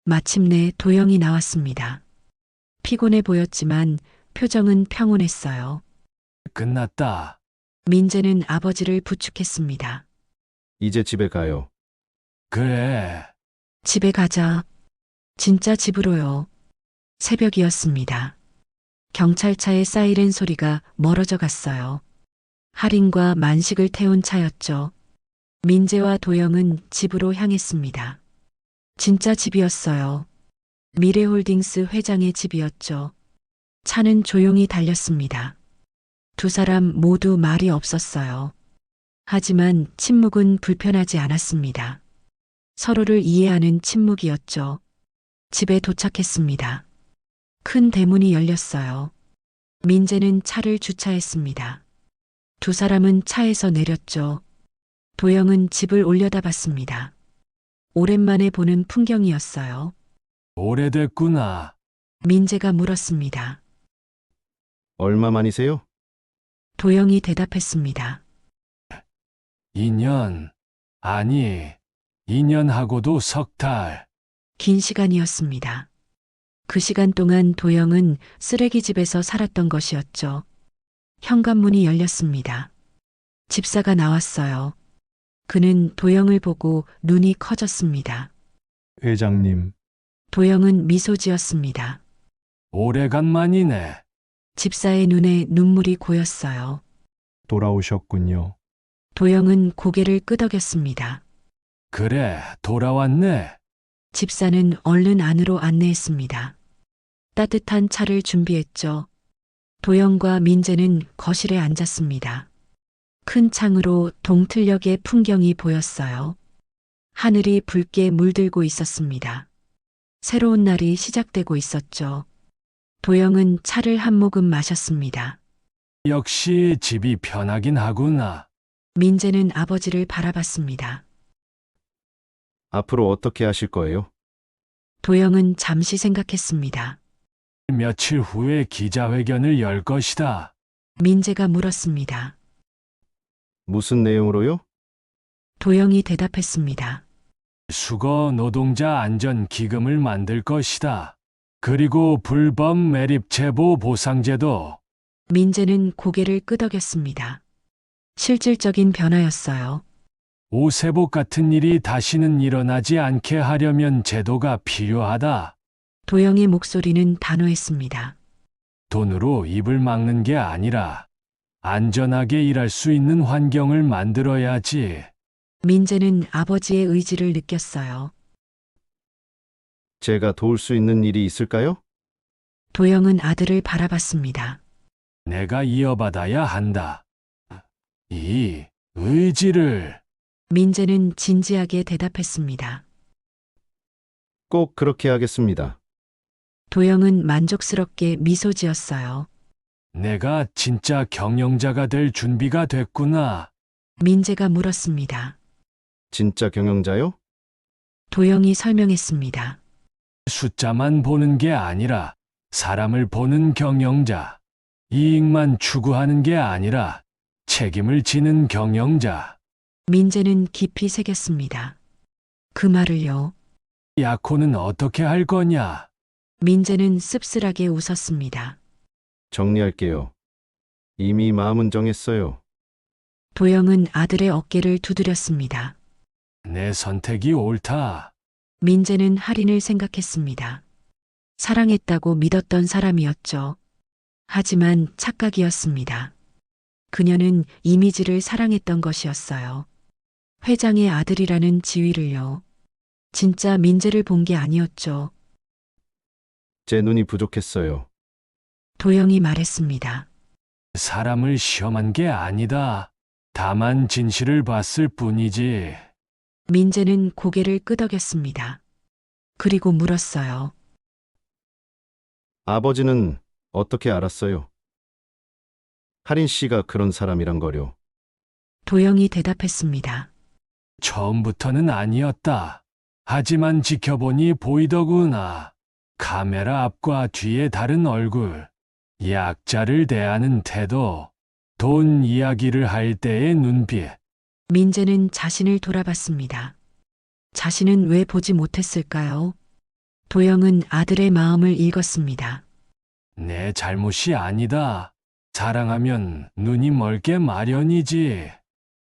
마침내 도영이 나왔습니다. 피곤해 보였지만 표정은 평온했어요. 끝났다. 민재는 아버지를 부축했습니다. 이제 집에 가요. 그래. 집에 가자. 진짜 집으로요. 새벽이었습니다. 경찰차의 사이렌 소리가 멀어져 갔어요. 할인과 만식을 태운 차였죠. 민재와 도영은 집으로 향했습니다. 진짜 집이었어요. 미래홀딩스 회장의 집이었죠. 차는 조용히 달렸습니다. 두 사람 모두 말이 없었어요. 하지만 침묵은 불편하지 않았습니다. 서로를 이해하는 침묵이었죠. 집에 도착했습니다. 큰 대문이 열렸어요. 민재는 차를 주차했습니다. 두 사람은 차에서 내렸죠. 도영은 집을 올려다봤습니다. 오랜만에 보는 풍경이었어요. 오래됐구나. 민재가 물었습니다. 얼마만이세요? 도영이 대답했습니다. 2년. 아니, 2년하고도 석 달. 긴 시간이었습니다. 그 시간 동안 도영은 쓰레기집에서 살았던 것이었죠. 현관문이 열렸습니다. 집사가 나왔어요. 그는 도영을 보고 눈이 커졌습니다. 회장님. 도영은 미소 지었습니다. 오래간만이네. 집사의 눈에 눈물이 고였어요. 돌아오셨군요. 도영은 고개를 끄덕였습니다. 그래, 돌아왔네. 집사는 얼른 안으로 안내했습니다. 따뜻한 차를 준비했죠. 도영과 민재는 거실에 앉았습니다. 큰 창으로 동틀역의 풍경이 보였어요. 하늘이 붉게 물들고 있었습니다. 새로운 날이 시작되고 있었죠. 도영은 차를 한 모금 마셨습니다. 역시 집이 편하긴 하구나. 민재는 아버지를 바라봤습니다. 앞으로 어떻게 하실 거예요? 도영은 잠시 생각했습니다. 며칠 후에 기자회견을 열 것이다. 민재가 물었습니다. 무슨 내용으로요? 도영이 대답했습니다. 수거 노동자 안전 기금을 만들 것이다. 그리고 불법 매립 제보 보상제도. 민재는 고개를 끄덕였습니다. 실질적인 변화였어요. 오세복 같은 일이 다시는 일어나지 않게 하려면 제도가 필요하다. 도영의 목소리는 단호했습니다. 돈으로 입을 막는 게 아니라 안전하게 일할 수 있는 환경을 만들어야지. 민재는 아버지의 의지를 느꼈어요. 제가 도울 수 있는 일이 있을까요? 도영은 아들을 바라봤습니다. 내가 이어받아야 한다. 이 의지를. 민재는 진지하게 대답했습니다. 꼭 그렇게 하겠습니다. 도영은 만족스럽게 미소 지었어요. 내가 진짜 경영자가 될 준비가 됐구나. 민재가 물었습니다. 진짜 경영자요? 도영이 설명했습니다. 숫자만 보는 게 아니라 사람을 보는 경영자. 이익만 추구하는 게 아니라 책임을 지는 경영자. 민재는 깊이 새겼습니다. 그 말을요. 약혼은 어떻게 할 거냐? 민재는 씁쓸하게 웃었습니다. 정리할게요. 이미 마음은 정했어요. 도영은 아들의 어깨를 두드렸습니다. 내 선택이 옳다. 민재는 할인을 생각했습니다. 사랑했다고 믿었던 사람이었죠. 하지만 착각이었습니다. 그녀는 이미지를 사랑했던 것이었어요. 회장의 아들이라는 지위를요. 진짜 민재를 본 게 아니었죠. 제 눈이 부족했어요. 도영이 말했습니다. 사람을 시험한 게 아니다. 다만 진실을 봤을 뿐이지. 민재는 고개를 끄덕였습니다. 그리고 물었어요. 아버지는 어떻게 알았어요? 할인 씨가 그런 사람이란 거요. 도영이 대답했습니다. 처음부터는 아니었다. 하지만 지켜보니 보이더구나. 카메라 앞과 뒤에 다른 얼굴, 약자를 대하는 태도, 돈 이야기를 할 때의 눈빛. 민재는 자신을 돌아봤습니다. 자신은 왜 보지 못했을까요? 도영은 아들의 마음을 읽었습니다. 내 잘못이 아니다. 사랑하면 눈이 멀게 마련이지.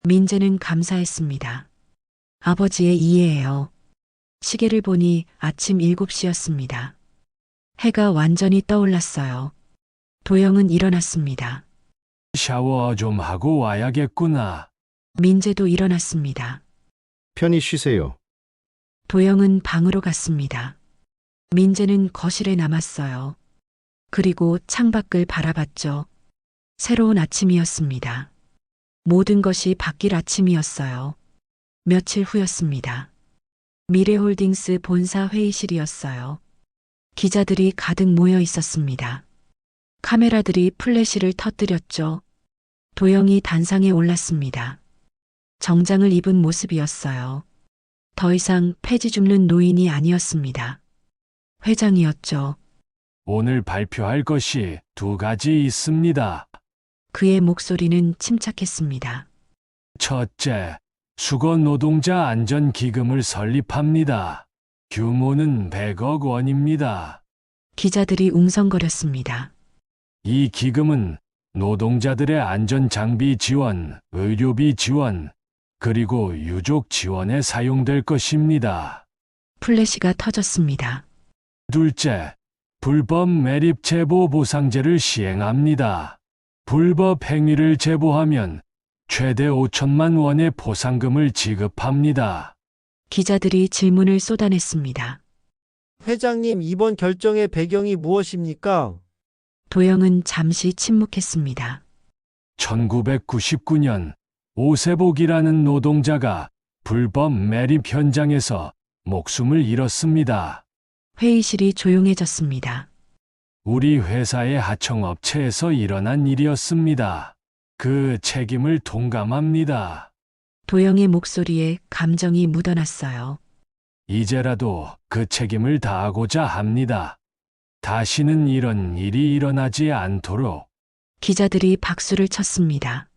민재는 감사했습니다. 아버지의 이해예요. 시계를 보니 아침 7시였습니다. 해가 완전히 떠올랐어요. 도영은 일어났습니다. 샤워 좀 하고 와야겠구나. 민재도 일어났습니다. 편히 쉬세요. 도영은 방으로 갔습니다. 민재는 거실에 남았어요. 그리고 창밖을 바라봤죠. 새로운 아침이었습니다. 모든 것이 바뀔 아침이었어요. 며칠 후였습니다. 미래홀딩스 본사 회의실이었어요. 기자들이 가득 모여 있었습니다. 카메라들이 플래시를 터뜨렸죠. 도영이 단상에 올랐습니다. 정장을 입은 모습이었어요. 더 이상 폐지 줍는 노인이 아니었습니다. 회장이었죠. 오늘 발표할 것이 2가지 있습니다. 그의 목소리는 침착했습니다. 첫째, 수거 노동자 안전기금을 설립합니다. 규모는 100억 원입니다. 기자들이 웅성거렸습니다. 이 기금은 노동자들의 안전장비 지원, 의료비 지원, 그리고 유족 지원에 사용될 것입니다. 플래시가 터졌습니다. 둘째, 불법 매립 제보 보상제를 시행합니다. 불법 행위를 제보하면 최대 5천만 원의 보상금을 지급합니다. 기자들이 질문을 쏟아냈습니다. 회장님, 이번 결정의 배경이 무엇입니까? 도영은 잠시 침묵했습니다. 1999년 오세복이라는 노동자가 불법 매립 현장에서 목숨을 잃었습니다. 회의실이 조용해졌습니다. 우리 회사의 하청업체에서 일어난 일이었습니다. 그 책임을 동감합니다. 도영의 목소리에 감정이 묻어났어요. 이제라도 그 책임을 다하고자 합니다. 다시는 이런 일이 일어나지 않도록. 기자들이 박수를 쳤습니다.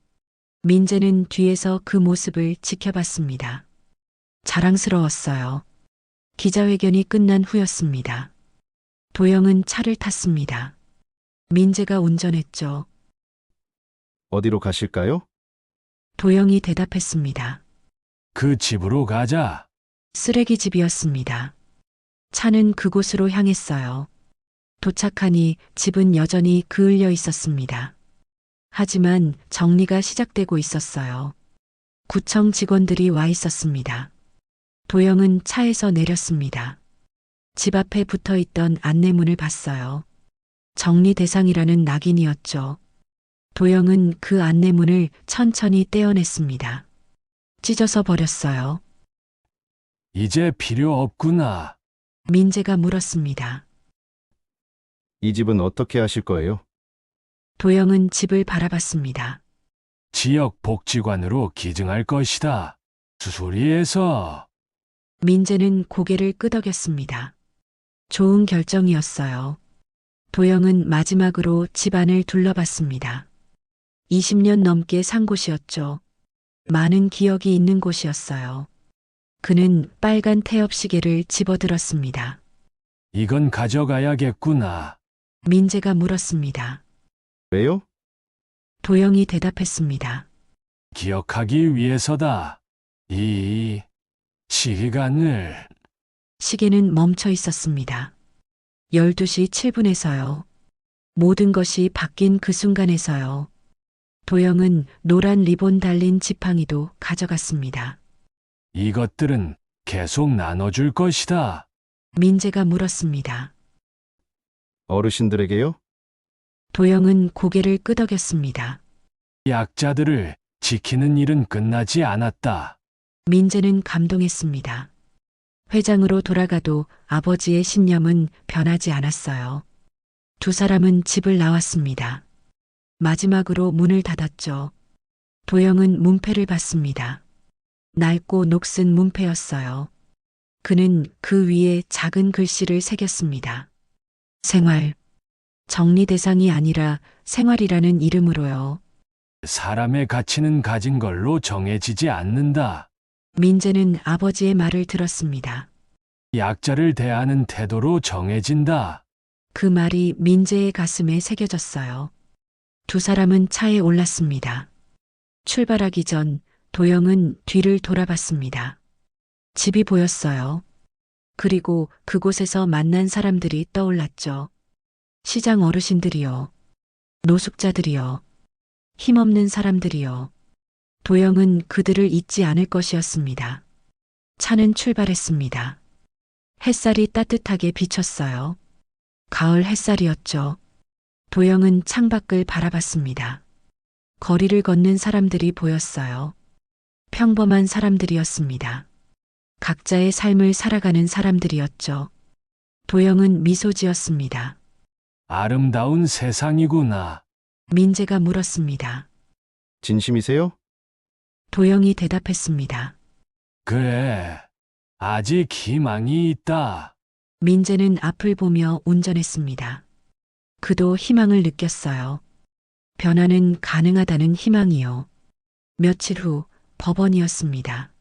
민재는 뒤에서 그 모습을 지켜봤습니다. 자랑스러웠어요. 기자회견이 끝난 후였습니다. 도영은 차를 탔습니다. 민재가 운전했죠. 어디로 가실까요? 도영이 대답했습니다. 그 집으로 가자. 쓰레기집이었습니다. 차는 그곳으로 향했어요. 도착하니 집은 여전히 그을려 있었습니다. 하지만 정리가 시작되고 있었어요. 구청 직원들이 와 있었습니다. 도영은 차에서 내렸습니다. 집 앞에 붙어 있던 안내문을 봤어요. 정리 대상이라는 낙인이었죠. 도영은 그 안내문을 천천히 떼어냈습니다. 찢어서 버렸어요. 이제 필요 없구나. 민재가 물었습니다. 이 집은 어떻게 하실 거예요? 도영은 집을 바라봤습니다. 지역 복지관으로 기증할 것이다. 수수리에서. 민재는 고개를 끄덕였습니다. 좋은 결정이었어요. 도영은 마지막으로 집안을 둘러봤습니다. 20년 넘게 산 곳이었죠. 많은 기억이 있는 곳이었어요. 그는 빨간 태엽 시계를 집어들었습니다. 이건 가져가야겠구나. 민재가 물었습니다. 왜요? 도영이 대답했습니다. 기억하기 위해서다. 이 시간을. 시계는 멈춰 있었습니다. 12시 7분에서요. 모든 것이 바뀐 그 순간에서요. 도영은 노란 리본 달린 지팡이도 가져갔습니다. 이것들은 계속 나눠줄 것이다. 민재가 물었습니다. 어르신들에게요? 도영은 고개를 끄덕였습니다. 약자들을 지키는 일은 끝나지 않았다. 민재는 감동했습니다. 회장으로 돌아가도 아버지의 신념은 변하지 않았어요. 두 사람은 집을 나왔습니다. 마지막으로 문을 닫았죠. 도영은 문패를 봤습니다. 낡고 녹슨 문패였어요. 그는 그 위에 작은 글씨를 새겼습니다. 생활. 정리 대상이 아니라 생활이라는 이름으로요. 사람의 가치는 가진 걸로 정해지지 않는다. 민재는 아버지의 말을 들었습니다. 약자를 대하는 태도로 정해진다. 그 말이 민재의 가슴에 새겨졌어요. 두 사람은 차에 올랐습니다. 출발하기 전 도영은 뒤를 돌아봤습니다. 집이 보였어요. 그리고 그곳에서 만난 사람들이 떠올랐죠. 시장 어르신들이요. 노숙자들이요. 힘없는 사람들이요. 도영은 그들을 잊지 않을 것이었습니다. 차는 출발했습니다. 햇살이 따뜻하게 비쳤어요. 가을 햇살이었죠. 도영은 창밖을 바라봤습니다. 거리를 걷는 사람들이 보였어요. 평범한 사람들이었습니다. 각자의 삶을 살아가는 사람들이었죠. 도영은 미소 지었습니다. 아름다운 세상이구나. 민재가 물었습니다. 진심이세요? 도영이 대답했습니다. 그래. 아직 희망이 있다. 민재는 앞을 보며 운전했습니다. 그도 희망을 느꼈어요. 변화는 가능하다는 희망이요. 며칠 후 법원이었습니다.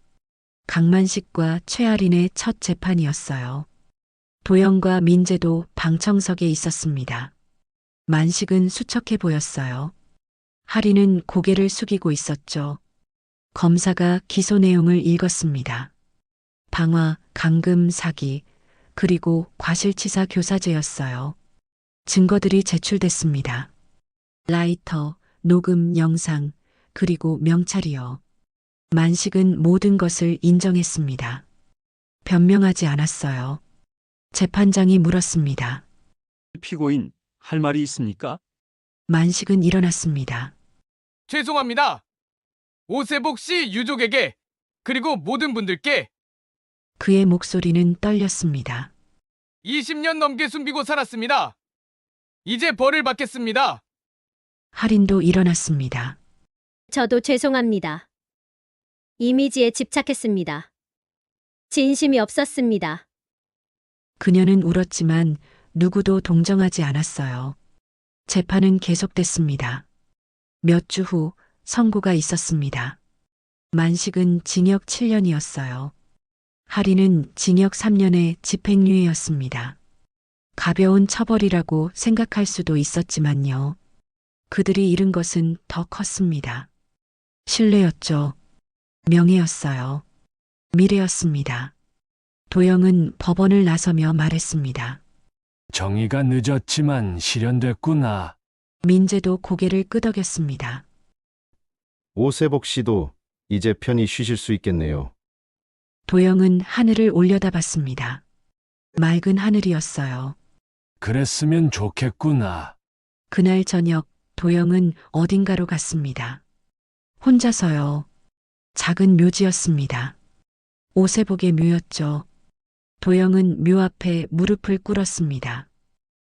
강만식과 최아린의 첫 재판이었어요. 도영과 민재도 방청석에 있었습니다. 만식은 수척해 보였어요. 하리는 고개를 숙이고 있었죠. 검사가 기소 내용을 읽었습니다. 방화, 감금, 사기, 그리고 과실치사 교사죄였어요. 증거들이 제출됐습니다. 라이터, 녹음, 영상, 그리고 명찰이요. 만식은 모든 것을 인정했습니다. 변명하지 않았어요. 재판장이 물었습니다. 피고인, 할 말이 있습니까? 만식은 일어났습니다. 죄송합니다. 오세복 씨 유족에게 그리고 모든 분들께 그의 목소리는 떨렸습니다. 20년 넘게 숨기고 살았습니다. 이제 벌을 받겠습니다. 할인도 일어났습니다. 저도 죄송합니다. 이미지에 집착했습니다. 진심이 없었습니다. 그녀는 울었지만 누구도 동정하지 않았어요. 재판은 계속됐습니다. 몇 주 후 선고가 있었습니다. 만식은 징역 7년이었어요. 하리는 징역 3년의 집행유예였습니다. 가벼운 처벌이라고 생각할 수도 있었지만요. 그들이 잃은 것은 더 컸습니다. 신뢰였죠. 명예였어요. 미래였습니다. 도영은 법원을 나서며 말했습니다. 정의가 늦었지만 실현됐구나. 민재도 고개를 끄덕였습니다. 오세복 씨도 이제 편히 쉬실 수 있겠네요. 도영은 하늘을 올려다봤습니다. 맑은 하늘이었어요. 그랬으면 좋겠구나. 그날 저녁 도영은 어딘가로 갔습니다. 혼자서요. 작은 묘지였습니다. 오세복의 묘였죠. 도영은 묘 앞에 무릎을 꿇었습니다.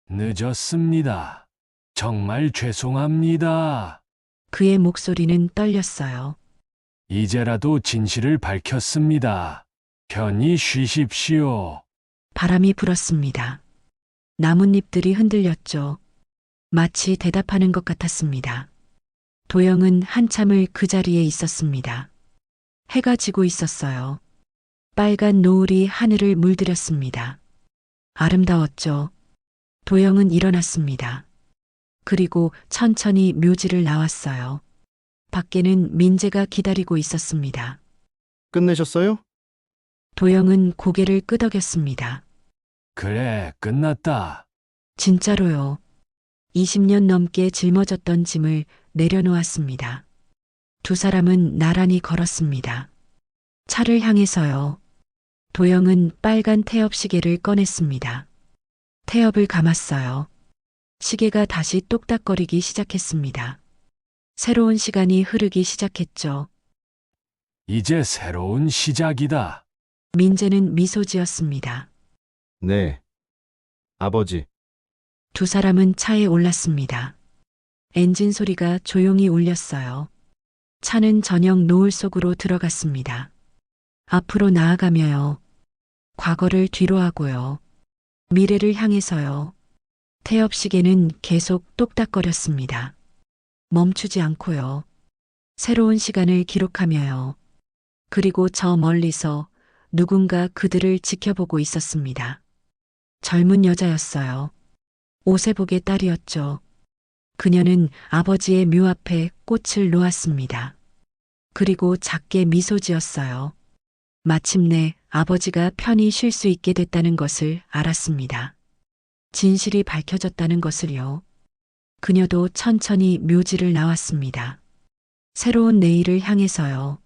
늦었습니다. 정말 죄송합니다. 그의 목소리는 떨렸어요. 이제라도 진실을 밝혔습니다. 편히 쉬십시오. 바람이 불었습니다. 나뭇잎들이 흔들렸죠. 마치 대답하는 것 같았습니다. 도영은 한참을 그 자리에 있었습니다. 해가 지고 있었어요. 빨간 노을이 하늘을 물들였습니다. 아름다웠죠. 도영은 일어났습니다. 그리고 천천히 묘지를 나왔어요. 밖에는 민재가 기다리고 있었습니다. 끝내셨어요? 도영은 고개를 끄덕였습니다. 그래, 끝났다. 진짜로요. 20년 넘게 짊어졌던 짐을 내려놓았습니다. 두 사람은 나란히 걸었습니다. 차를 향해서요. 도영은 빨간 태엽 시계를 꺼냈습니다. 태엽을 감았어요. 시계가 다시 똑딱거리기 시작했습니다. 새로운 시간이 흐르기 시작했죠. 이제 새로운 시작이다. 민재는 미소 지었습니다. 네. 아버지. 두 사람은 차에 올랐습니다. 엔진 소리가 조용히 울렸어요. 차는 저녁 노을 속으로 들어갔습니다. 앞으로 나아가며요. 과거를 뒤로 하고요. 미래를 향해서요. 태엽 시계는 계속 똑딱거렸습니다. 멈추지 않고요. 새로운 시간을 기록하며요. 그리고 저 멀리서 누군가 그들을 지켜보고 있었습니다. 젊은 여자였어요. 오세복의 딸이었죠. 그녀는 아버지의 묘 앞에 꽃을 놓았습니다. 그리고 작게 미소 지었어요. 마침내 아버지가 편히 쉴 수 있게 됐다는 것을 알았습니다. 진실이 밝혀졌다는 것을요. 그녀도 천천히 묘지를 나왔습니다. 새로운 내일을 향해서요.